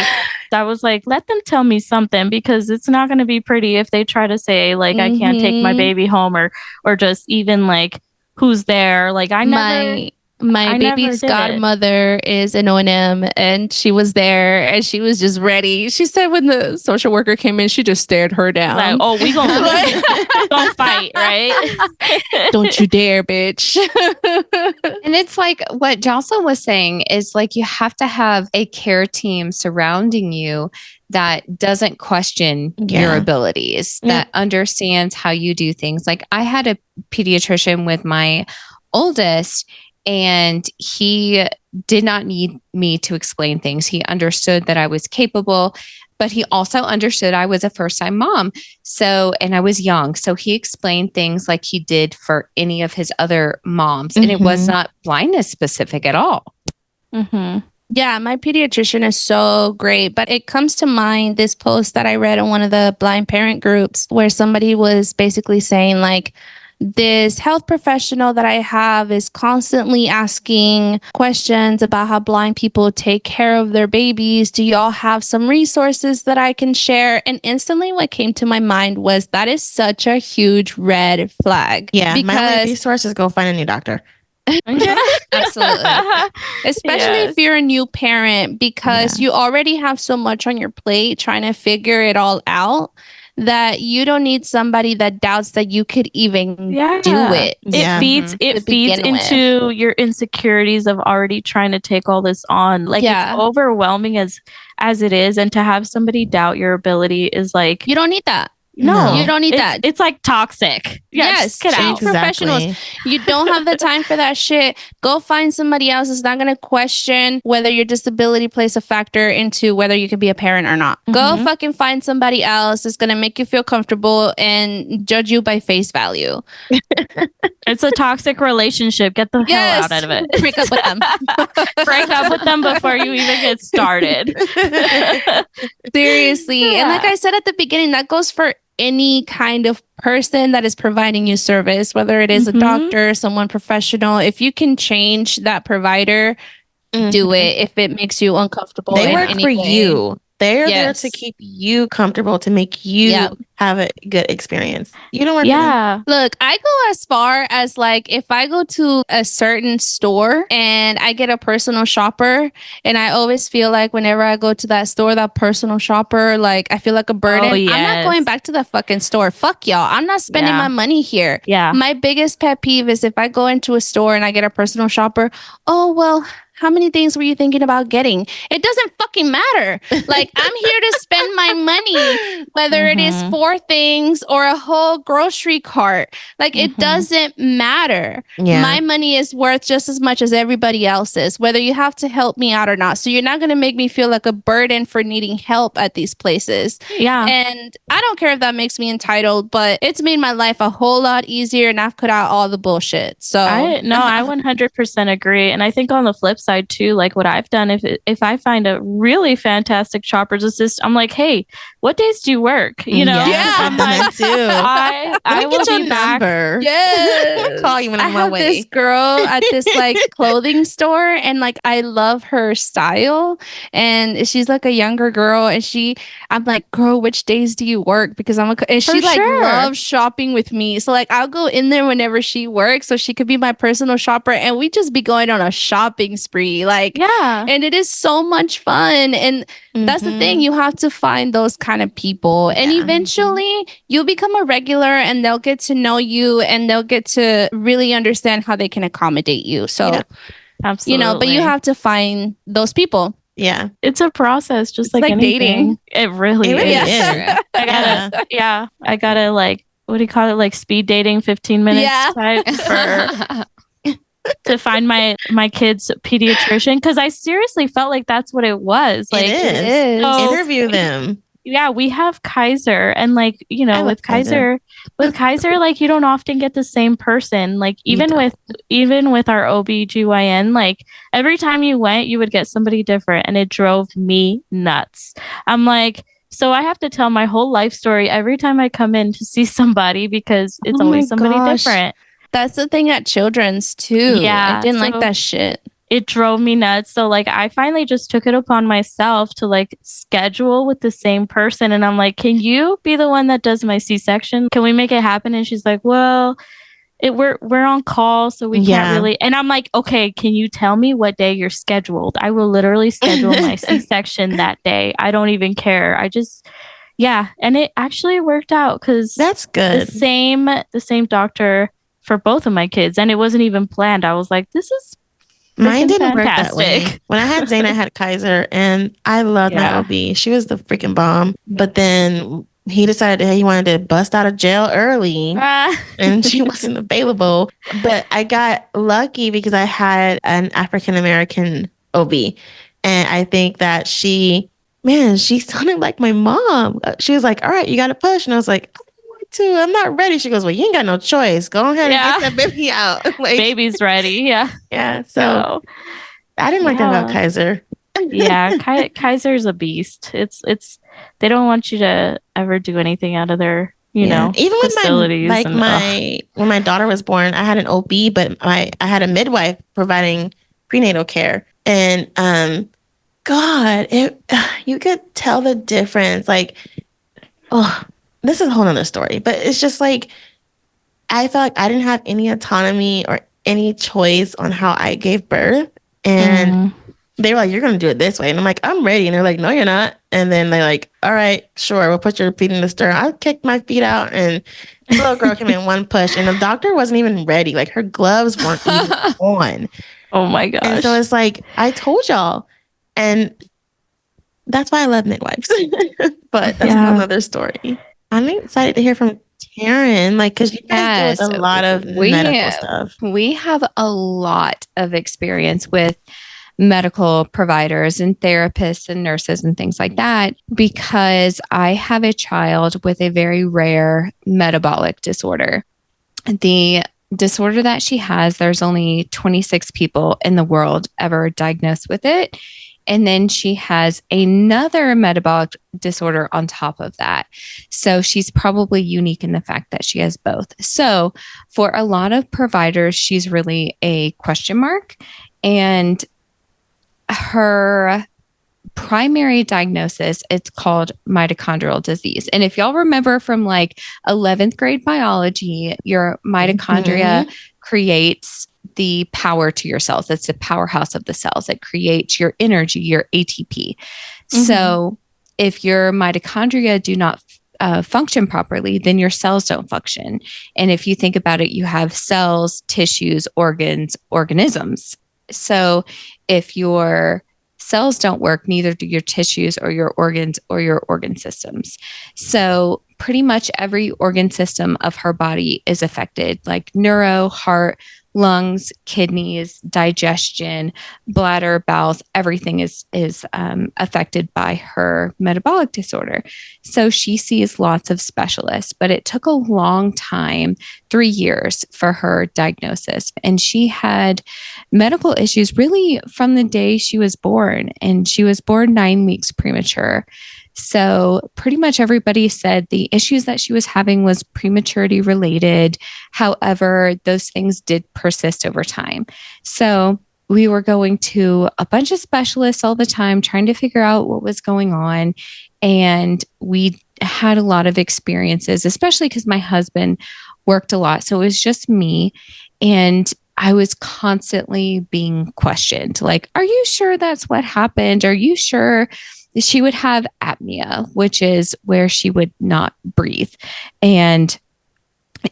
I was like, let them tell me something, because it's not going to be pretty if they try to say like, I can't take my baby home, or just even like who's there. Like, my baby's godmother is an O&M, and she was there, and she was just ready. She said when the social worker came in, she just stared her down. Like, oh, we gonna fight, right? Don't you dare, bitch. And it's like what Jocelyn was saying is like, you have to have a care team surrounding you that doesn't question your abilities, that understands how you do things. Like, I had a pediatrician with my oldest, and he did not need me to explain things. He understood that I was capable, but he also understood I was a first-time mom. So, and I was young. So he explained things like he did for any of his other moms. And it was not blindness specific at all. Yeah, my pediatrician is so great. But it comes to mind this post that I read in one of the blind parent groups, where somebody was basically saying like, this health professional that I have is constantly asking questions about how blind people take care of their babies. Do y'all have some resources that I can share? And instantly what came to my mind was, that is such a huge red flag. Yeah, because my only resource is go find a new doctor. Absolutely. Especially if you're a new parent, because you already have so much on your plate trying to figure it all out, that you don't need somebody that doubts that you could even do it. It feeds into your insecurities of already trying to take all this on. Like, it's overwhelming as it is, and to have somebody doubt your ability is like, you don't need that. No, you don't need that. It's like toxic. Yes, get change out. professionals. You don't have the time for that shit. Go find somebody else that's not going to question whether your disability plays a factor into whether you can be a parent or not. Go fucking find somebody else that's going to make you feel comfortable and judge you by face value. It's a toxic relationship. Get the hell out of it. Break up with them. Break up with them before you even get started. Seriously. And like I said at the beginning, that goes for any kind of person that is providing you service, whether it is a doctor, someone professional. If you can change that provider, do it. If it makes you uncomfortable, they work for you. They're there to keep you comfortable, to make you have a good experience. You don't work for them. Look, I go as far as like if I go to a certain store and I get a personal shopper, and I always feel like whenever I go to that store, that personal shopper, like I feel like a burden. I'm not going back to the fucking store. Fuck y'all. I'm not spending my money here. Yeah. My biggest pet peeve is if I go into a store and I get a personal shopper, oh, well, how many things were you thinking about getting? It doesn't fucking matter. Like, I'm here to spend my money, whether it is 4 things or a whole grocery cart. Like, it doesn't matter. Yeah. My money is worth just as much as everybody else's, whether you have to help me out or not. So you're not going to make me feel like a burden for needing help at these places. Yeah. And I don't care if that makes me entitled, but it's made my life a whole lot easier, and I've cut out all the bullshit. So I 100% agree. And I think on the flip side too, like what I've done, if I find a really fantastic shopper's assistant, I'm like, hey, what days do you work? You know, I've done that too. I will get your be back. number. Yes. I'll call you when I'm on my have way. This girl at this like clothing store, and like I love her style, and she's like a younger girl, and I'm like, girl, which days do you work? Because and she like loves shopping with me, so like I'll go in there whenever she works, so she could be my personal shopper, and we just be going on a shopping spree, like and it is so much fun. And that's the thing, you have to find those kind of people, and eventually you'll become a regular, and they'll get to know you, and they'll get to really understand how they can accommodate you. So absolutely, you know, but you have to find those people. Yeah, it's a process, just it's like dating. It really is. I gotta like, what do you call it, like speed dating 15 minutes type for to find my kid's pediatrician, because I seriously felt like that's what it was. Like, it is. So, interview them. Yeah, we have Kaiser, and like, you know, with Kaiser, like you don't often get the same person. Like even with our OB/GYN, like every time you went, you would get somebody different, and it drove me nuts. I'm like, so I have to tell my whole life story every time I come in to see somebody, because it's always somebody different. That's the thing at Children's too. Yeah, I didn't like that shit. It drove me nuts. So like I finally just took it upon myself to like schedule with the same person, and I'm like, can you be the one that does my C-section? Can we make it happen? And she's like, well, we're on call, so we can't really. And I'm like, okay, can you tell me what day you're scheduled? I will literally schedule my C-section that day. I don't even care. And it actually worked out, because that's good. The same doctor for both of my kids, and it wasn't even planned. I was like, this is mine didn't work that way. When I had Zane, I had Kaiser, and I loved my OB. She was the freaking bomb. But then he decided that he wanted to bust out of jail early, and she wasn't available. But I got lucky because I had an African American OB, and I think that she sounded like my mom. She was like, "All right, you got to push," and I was like, I'm not ready. She goes, well, you ain't got no choice. Go ahead and get that baby out. Like, baby's ready. Yeah. So I didn't like that about Kaiser. Kaiser's a beast. It's they don't want you to ever do anything out of their even facilities. With when my daughter was born, I had an OB, but I had a midwife providing prenatal care, and God, you could tell the difference. Like, this is a whole nother story, but it's just like, I felt like I didn't have any autonomy or any choice on how I gave birth. And they were like, you're going to do it this way. And I'm like, I'm ready. And they're like, no, you're not. And then they're like, all right, sure. We'll put your feet in the stirrup. I kicked my feet out, and the little girl came in one push, and the doctor wasn't even ready. Like, her gloves weren't even on. Oh my gosh. And so it's like, I told y'all. And that's why I love midwives. But that's another story. I'm excited to hear from Terrin, like, because you guys do a lot of medical stuff. We have a lot of experience with medical providers and therapists and nurses and things like that, because I have a child with a very rare metabolic disorder. The disorder that she has, there's only 26 people in the world ever diagnosed with it. And then she has another metabolic disorder on top of that. So she's probably unique in the fact that she has both. So for a lot of providers, she's really a question mark. And her primary diagnosis, it's called mitochondrial disease. And if y'all remember from like 11th grade biology, your mitochondria creates the power to your cells. It's the powerhouse of the cells. It creates your energy, your ATP. So if your mitochondria do not function properly, then your cells don't function. And if you think about it, you have cells, tissues, organs, organisms. So if your cells don't work, neither do your tissues or your organs or your organ systems. So pretty much every organ system of her body is affected, like neuro, heart, lungs, kidneys, digestion, bladder, bowels, everything is affected by her metabolic disorder. So she sees lots of specialists, but it took a long time, 3 years for her diagnosis. And she had medical issues really from the day she was born, and she was born 9 weeks premature. So pretty much everybody said the issues that she was having was prematurity related. However, those things did persist over time. So we were going to a bunch of specialists all the time, trying to figure out what was going on. And we had a lot of experiences, especially because my husband worked a lot. So it was just me. And I was constantly being questioned, like, are you sure that's what happened? Are you sure? She would have apnea, which is where she would not breathe. And,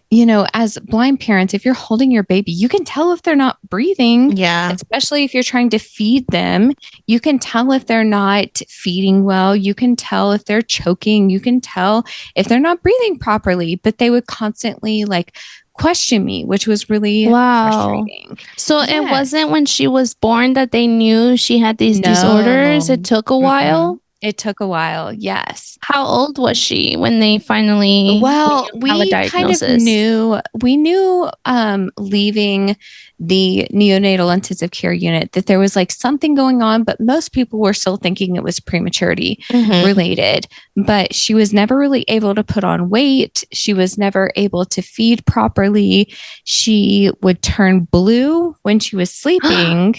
you know, as blind parents, if you're holding your baby, you can tell if they're not breathing. Yeah. Especially if you're trying to feed them. You can tell if they're not feeding well. You can tell if they're choking. You can tell if they're not breathing properly. But they would constantly like question me, which was really frustrating. So it wasn't when she was born that they knew she had these disorders. It took a while. It took a while. Yes. How old was she when they finally we kind of knew leaving the neonatal intensive care unit that there was like something going on, but most people were still thinking it was prematurity related. But she was never really able to put on weight. She was never able to feed properly. She would turn blue when she was sleeping.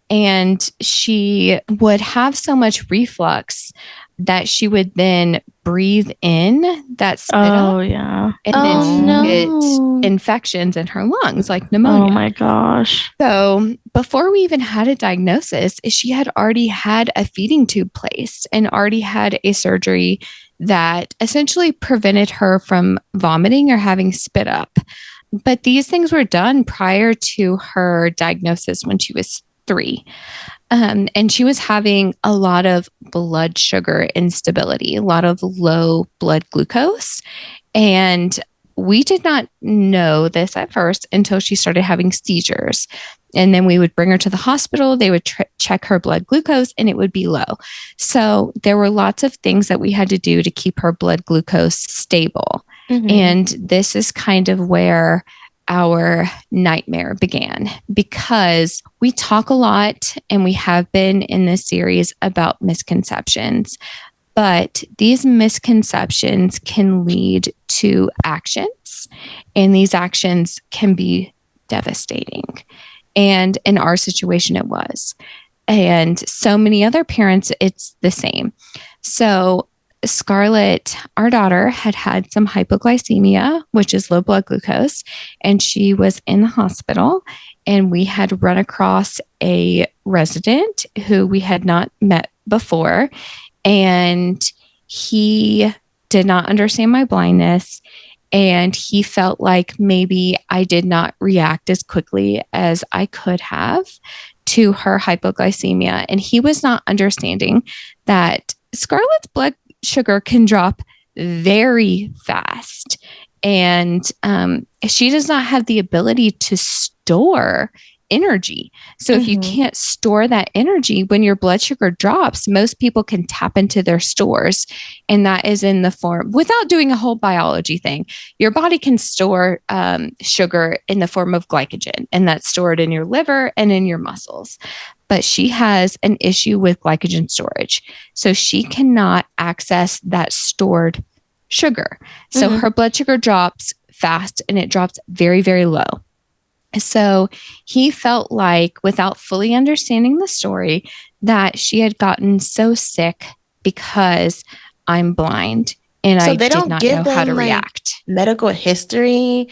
And she would have so much reflux that she would then breathe in that spit up. Yeah. And then she get infections in her lungs, like pneumonia. Oh my gosh. So before we even had a diagnosis, she had already had a feeding tube placed and already had a surgery that essentially prevented her from vomiting or having spit up. But these things were done prior to her diagnosis when she was 3. And she was having a lot of blood sugar instability, a lot of low blood glucose. And we did not know this at first until she started having seizures. And then we would bring her to the hospital. They would check her blood glucose and it would be low. So there were lots of things that we had to do to keep her blood glucose stable. And this is kind of where our nightmare began, because we talk a lot and we have been in this series about misconceptions, but these misconceptions can lead to actions, and these actions can be devastating. And in our situation, it was. And so many other parents, it's the same. So Scarlett, our daughter, had some hypoglycemia, which is low blood glucose, and she was in the hospital. And we had run across a resident who we had not met before, and he did not understand my blindness. And he felt like maybe I did not react as quickly as I could have to her hypoglycemia. And he was not understanding that Scarlett's blood sugar can drop very fast. And she does not have the ability to store energy. So if you can't store that energy, when your blood sugar drops, most people can tap into their stores. And that is in the form, without doing a whole biology thing, your body can store sugar in the form of glycogen, and that's stored in your liver and in your muscles. But she has an issue with glycogen storage. So she cannot access that stored sugar. So her blood sugar drops fast, and it drops very, very low. So he felt like, without fully understanding the story, that she had gotten so sick because I'm blind and So I they did don't not give know how them to like react. medical history.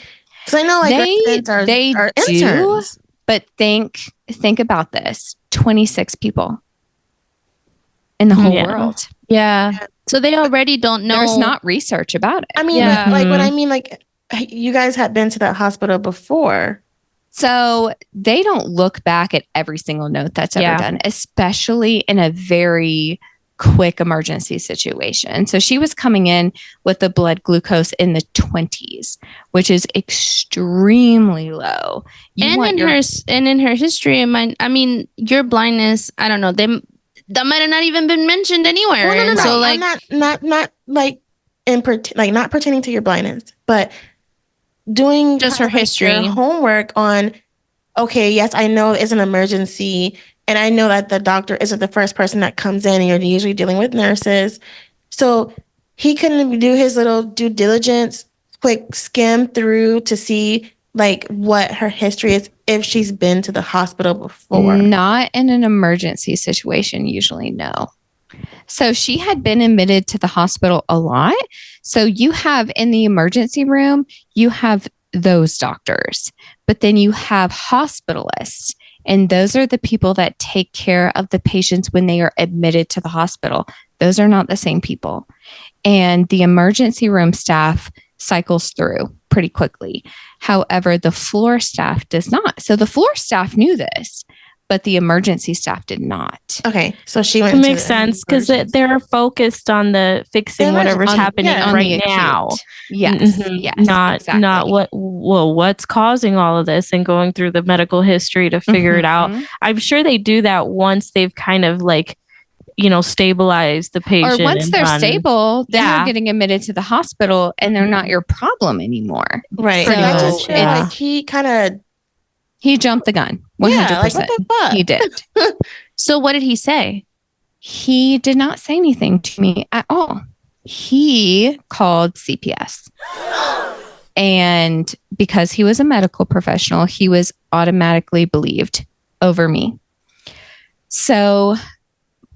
Because I know like residents They are do, interns. but think about this: 26 people in the whole Yeah. world. Yeah. So they already don't know. There's not research about it. I mean, Yeah. like what I mean, like you guys had been to that hospital before. So they don't look back at every single note that's ever Yeah. done, especially in a very quick emergency situation. So she was coming in with the blood glucose in the 20s, which is extremely low. And in her history, I mean, your blindness, I don't know, that might have not even been mentioned anywhere. Well, no. And so like I'm not like not pertaining to your blindness, but doing just kind her of, like, history. your homework on. Okay, yes, I know it's an emergency, and I know that the doctor isn't the first person that comes in, and you're usually dealing with nurses. So he couldn't do his little due diligence, quick skim through to see like what her history is if she's been to the hospital before. Not in an emergency situation, usually, no. So she had been admitted to the hospital a lot. So you have in the emergency room, you have those doctors, but then you have hospitalists. And those are the people that take care of the patients when they are admitted to the hospital. Those are not the same people. And the emergency room staff cycles through pretty quickly. However, the floor staff does not. So the floor staff knew this, but the emergency staff did not. Okay, so she went. It makes sense because they're focused on the fixing whatever's happening right now. Yes, yes, not exactly. not what's causing all of this and going through the medical history to figure it out. I'm sure they do that once they've kind of like, stabilized the patient. Or once they're stable, then Yeah. they're getting admitted to the hospital and they're not your problem anymore. Right. So I just feel like he jumped the gun. 100%. Yeah, like, what the fuck? He did. So what did he say? He did not say anything to me at all. He called CPS. And because he was a medical professional, he was automatically believed over me. So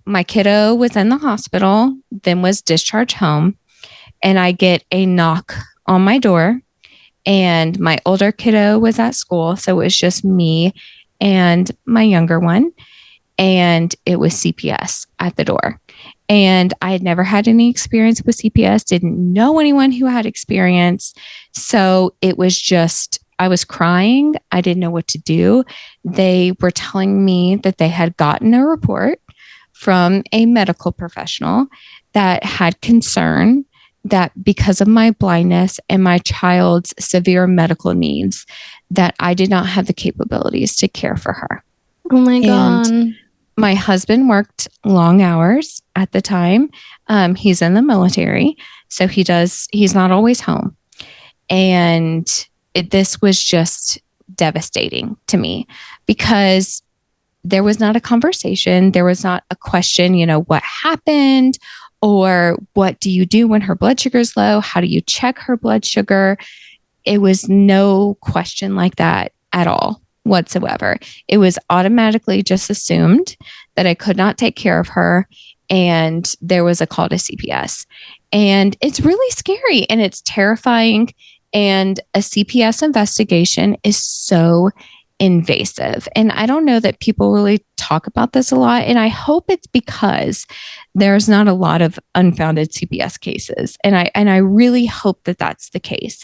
my kiddo was in the hospital, then was discharged home, and I get a knock on my door, and my older kiddo was at school, so it was just me and my younger one, and it was CPS at the door. And I had never had any experience with CPS, didn't know anyone who had experience, so it was just, I was crying. I didn't know what to do. They were telling me that they had gotten a report from a medical professional that had concern that because of my blindness and my child's severe medical needs, that I did not have the capabilities to care for her. Oh my God. And my husband worked long hours at the time. He's in the military, so he's not always home. And this was just devastating to me because there was not a conversation. There was not a question, what happened or what do you do when her blood sugar is low? How do you check her blood sugar? It was no question like that at all whatsoever. It was automatically just assumed that I could not take care of her. And there was a call to CPS. And it's really scary and it's terrifying. And a CPS investigation is so invasive. And I don't know that people really talk about this a lot. And I hope it's because there's not a lot of unfounded CPS cases. And I really hope that that's the case.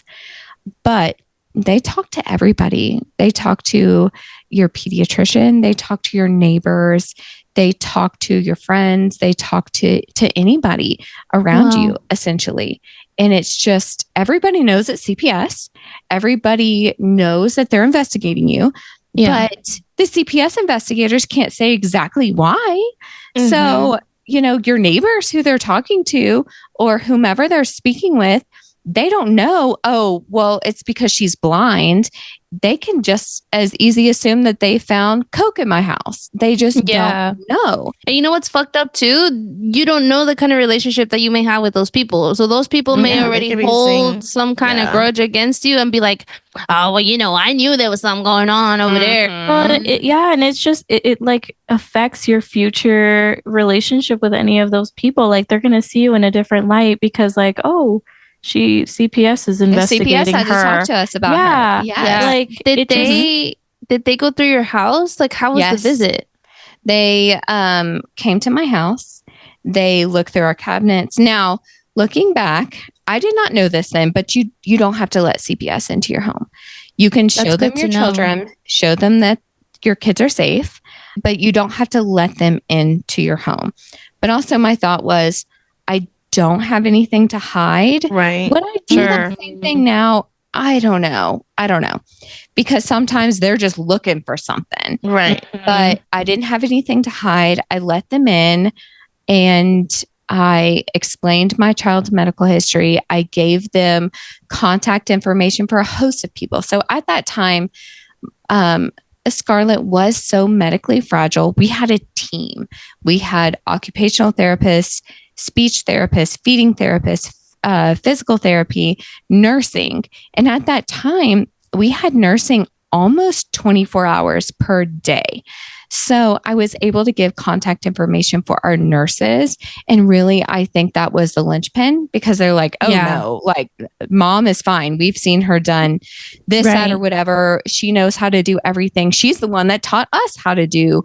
But they talk to everybody. They talk to your pediatrician. They talk to your neighbors. They talk to your friends. They talk to anybody around you, essentially. And it's just, everybody knows it's CPS. Everybody knows that they're investigating you. Yeah. But the CPS investigators can't say exactly why. Mm-hmm. So, your neighbors who they're talking to or whomever they're speaking with, they don't know, oh, well, it's because she's blind they can just as easy assume that they found coke in my house. They just don't know. And you know what's fucked up too? You don't know the kind of relationship that you may have with those people. So those people may already hold some kind of grudge against you and be like, oh, well, you know, I knew there was something going on over there. And it's just, it like affects your future relationship with any of those people. Like they're going to see you in a different light because like, oh, CPS is investigating CPS had her. to talk to us about her. Yeah. Like, did they go through your house? Like, how was the visit? They came to my house. They looked through our cabinets. Now, looking back, I did not know this then, but you don't have to let CPS into your home. You can show them your children, show them that your kids are safe, but you don't have to let them into your home. But also my thought was, I don't have anything to hide. Right. Would I do the same thing now? I don't know. Because sometimes they're just looking for something. Right. But I didn't have anything to hide. I let them in and I explained my child's medical history. I gave them contact information for a host of people. So at that time, Scarlett was so medically fragile. We had a team. We had occupational therapists, speech therapists, feeding therapists, physical therapy, nursing. And at that time, we had nursing almost 24 hours per day. So I was able to give contact information for our nurses. And really, I think that was the linchpin because they're like, oh no, like mom is fine. We've seen her done this, that, or whatever. She knows how to do everything. She's the one that taught us how to do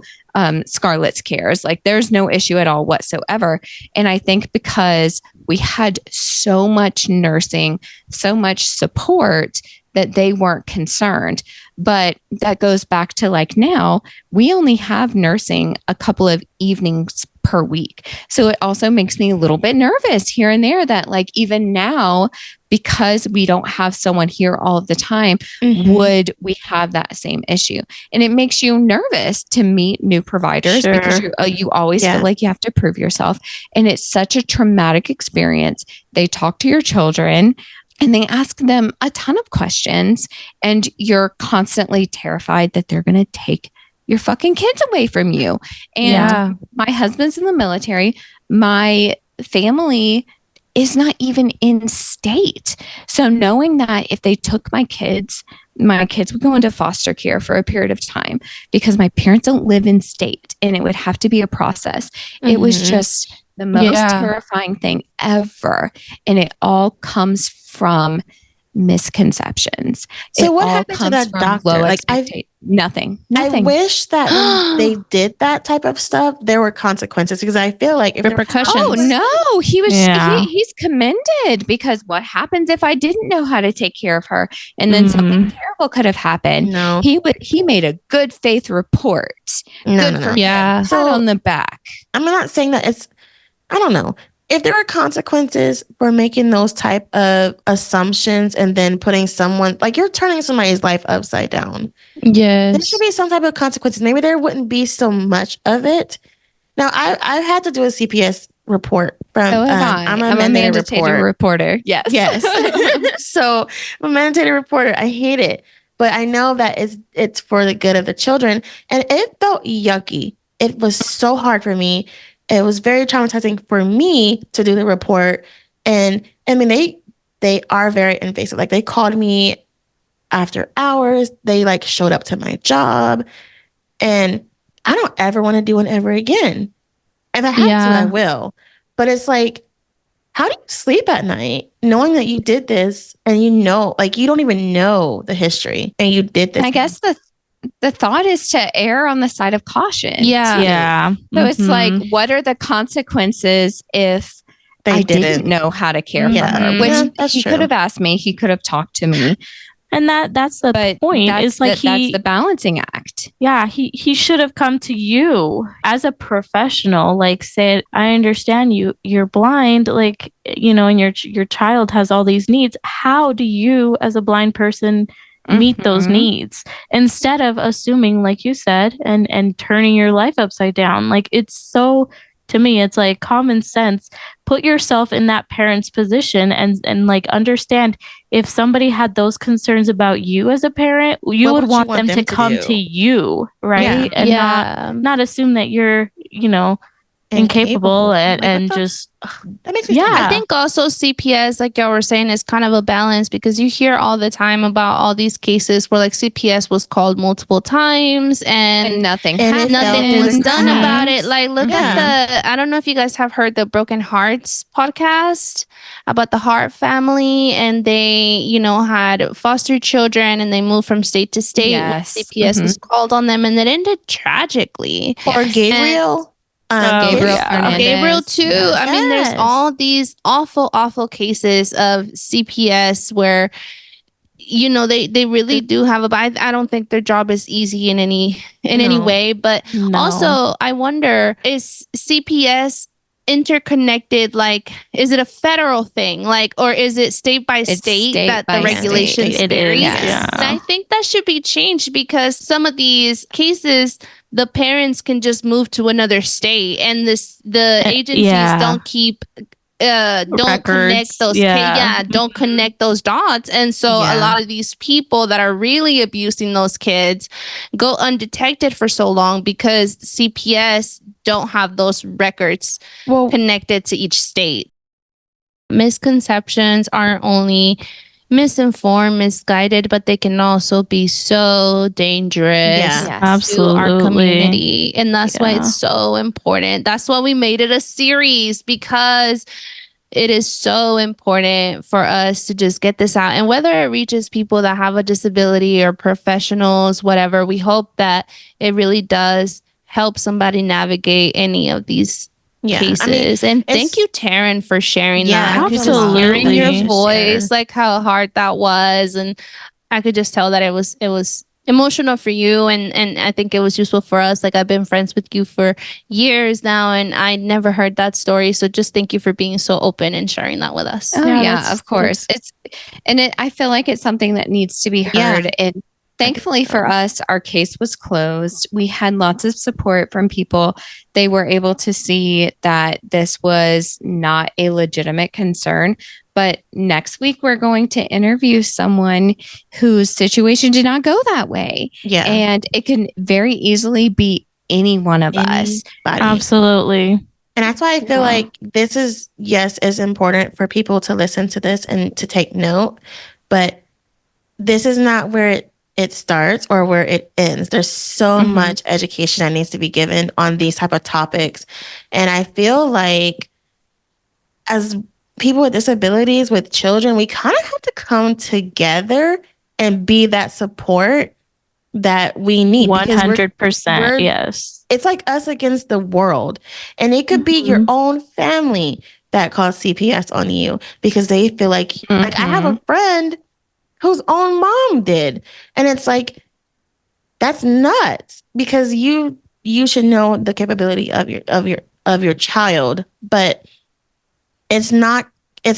Scarlett's cares. Like there's no issue at all whatsoever. And I think because we had so much nursing, so much support that they weren't concerned. But that goes back to like now, we only have nursing a couple of evenings per week. So it also makes me a little bit nervous here and there that like even now, because we don't have someone here all of the time, would we have that same issue? And it makes you nervous to meet new providers because you always feel like you have to prove yourself. And it's such a traumatic experience. They talk to your children and they ask them a ton of questions, and you're constantly terrified that they're going to take your fucking kids away from you. And my husband's in the military. My family is not even in state. So knowing that if they took my kids would go into foster care for a period of time because my parents don't live in state and it would have to be a process. It was just the most terrifying thing ever. And it all comes from misconceptions. So what happened to that doctor? Like nothing. I wish that when they did that type of stuff, there were consequences because I feel like if repercussions. Oh no, he was he's commended because what happens if I didn't know how to take care of her and then something terrible could have happened? No, he made a good faith report. No. Pat on the back. I'm not saying that it's. I don't know. If there are consequences for making those type of assumptions and then putting someone, like you're turning somebody's life upside down. Yes. There should be some type of consequences. Maybe there wouldn't be so much of it. Now, I've had to do a CPS report from, I'm a mandated reporter. Yes. So I'm a mandated reporter. I hate it, but I know that it's for the good of the children. And it felt yucky. It was so hard for me. It was very traumatizing for me to do the report. And I mean, they are very invasive. Like they called me after hours. They like showed up to my job and I don't ever want to do it ever again. If I have to, I will. But it's like, how do you sleep at night knowing that you did this and you know, like you don't even know the history and you did this? I guess the thought is to err on the side of caution. Yeah. So it's like, what are the consequences if I didn't know how to care for her? Which he could have asked me. He could have talked to me. And that's the point. It's like that's the balancing act. Yeah, he should have come to you as a professional, like said, I understand you're blind, like, you know, and your child has all these needs. How do you as a blind person meet those needs instead of assuming, like you said, and turning your life upside down? Like it's so to me, it's like common sense. Put yourself in that parent's position and like understand if somebody had those concerns about you as a parent, you would want them to come to you, right? And not assume that you're, incapable and just that makes me so mad. I think also CPS, like y'all were saying, is kind of a balance because you hear all the time about all these cases where like CPS was called multiple times and nothing was done about it. Like look at I don't know if you guys have heard the Broken Hearts podcast about the Hart family, and they, had foster children and they moved from state to state when CPS was called on them, and it ended tragically. Or Gabriel. Gabriel too. Yes. I mean, there's all these awful cases of CPS where, they really do have I don't think their job is easy in any way. But also, I wonder, is CPS interconnected? Like, is it a federal thing? Like, or is it state by state that the regulations vary? And I think that should be changed because some of these cases, the parents can just move to another state, and the agencies don't keep don't connect those don't connect those dots, and so a lot of these people that are really abusing those kids go undetected for so long because CPS don't have those records connected to each state. Misconceptions aren't only misinformed, misguided, but they can also be so dangerous to our community. And that's why it's so important. That's why we made it a series, because it is so important for us to just get this out. And whether it reaches people that have a disability or professionals, whatever, we hope that it really does help somebody navigate any of these cases. And thank you, Terrin, for sharing that. Absolutely. Hearing your voice, like how hard that was, and I could just tell that it was emotional for you, and I think it was useful for us. Like, I've been friends with you for years now, and I never heard that story. So just thank you for being so open and sharing that with us. Oh yeah, of course. I feel like it's something that needs to be heard. And thankfully for us, our case was closed. We had lots of support from people. They were able to see that this was not a legitimate concern. But next week, we're going to interview someone whose situation did not go that way. Yeah. And it can very easily be any one of us. Absolutely. And that's why I feel like this is, is important for people to listen to this and to take note. But this is not where it starts or where it ends. There's so much education that needs to be given on these type of topics. And I feel like as people with disabilities, with children, we kind of have to come together and be that support that we need. 100%. Yes. It's like us against the world. And it could be your own family that calls CPS on you because they feel like I have a friend whose own mom did. And it's like, that's nuts, because you should know the capability of your child, but it's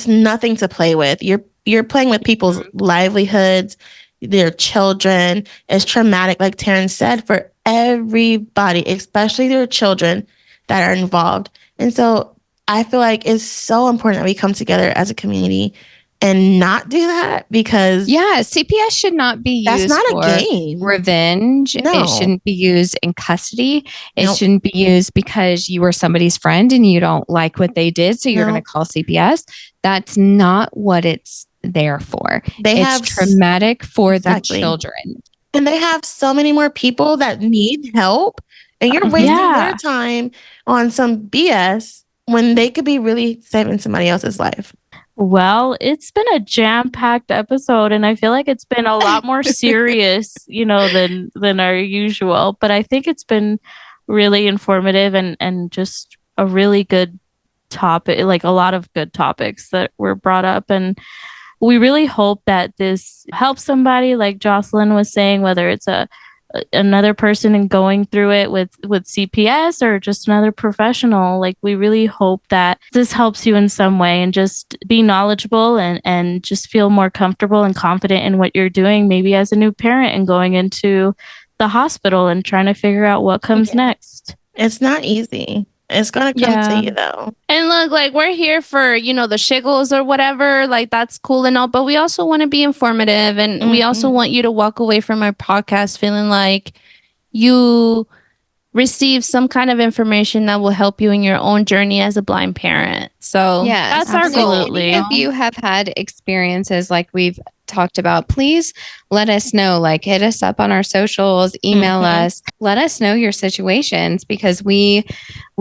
nothing to play with. You're playing with people's livelihoods, their children. It's traumatic, like Terrin said, for everybody, especially their children that are involved. And so I feel like it's so important that we come together as a community and not do that, because CPS should not be used for a game. Revenge. No. It shouldn't be used in custody. It shouldn't be used because you were somebody's friend and you don't like what they did, so you're going to call CPS. That's not what it's there for. It's traumatic for the children. And they have so many more people that need help, and you're wasting their time on some BS when they could be really saving somebody else's life. Well, it's been a jam-packed episode, and I feel like it's been a lot more serious, than our usual. But I think it's been really informative and just a really good topic, like a lot of good topics that were brought up. And we really hope that this helps somebody, like Jocelyn was saying, whether it's another person and going through it with CPS or just another professional. Like, we really hope that this helps you in some way, and just be knowledgeable and just feel more comfortable and confident in what you're doing, maybe as a new parent and going into the hospital and trying to figure out what comes next. It's not easy. It's gonna come to you though. And look, like we're here for, the shiggles or whatever. Like that's cool and all, but we also want to be informative, and we also want you to walk away from our podcast feeling like you receive some kind of information that will help you in your own journey as a blind parent. So yes, that's our goal. If you have had experiences like we've talked about, please let us know. Like hit us up on our socials, email us, let us know your situations, because we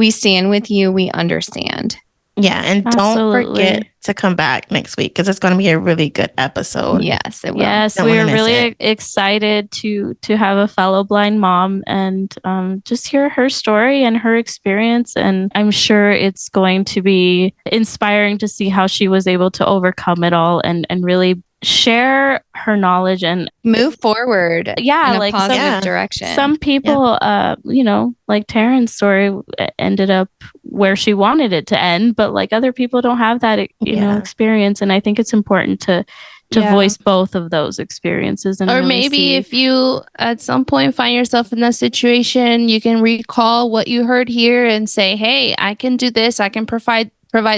stand with you. We understand. Yeah, and don't forget to come back next week because it's going to be a really good episode. Yes, it will. Yes, we are really excited to have a fellow blind mom and just hear her story and her experience. And I'm sure it's going to be inspiring to see how she was able to overcome it all and really share her knowledge and move forward in a positive direction. Some people, like Terrin's story ended up where she wanted it to end, but like other people don't have that, experience. And I think it's important to voice both of those experiences. And or maybe if you at some point find yourself in that situation, you can recall what you heard here and say, hey, I can do this. I can provide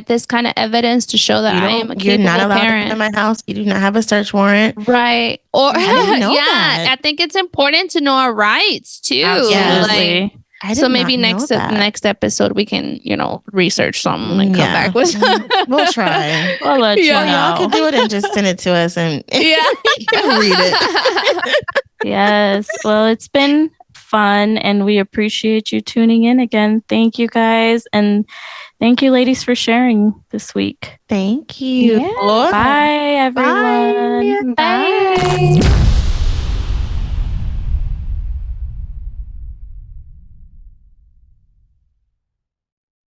this kind of evidence to show that I am a capable You're not allowed parent. to come to my house. You do not have a search warrant. Right. Or I didn't know that. I think it's important to know our rights too. Absolutely. So maybe next episode we can, research something and come back with we'll try. We'll let you know. Y'all can do it and just send it to us and you can read it. Yes. Well, it's been fun and we appreciate you tuning in again. Thank you guys. And thank you, ladies, for sharing this week. Thank you. Yeah. Bye, everyone. Bye.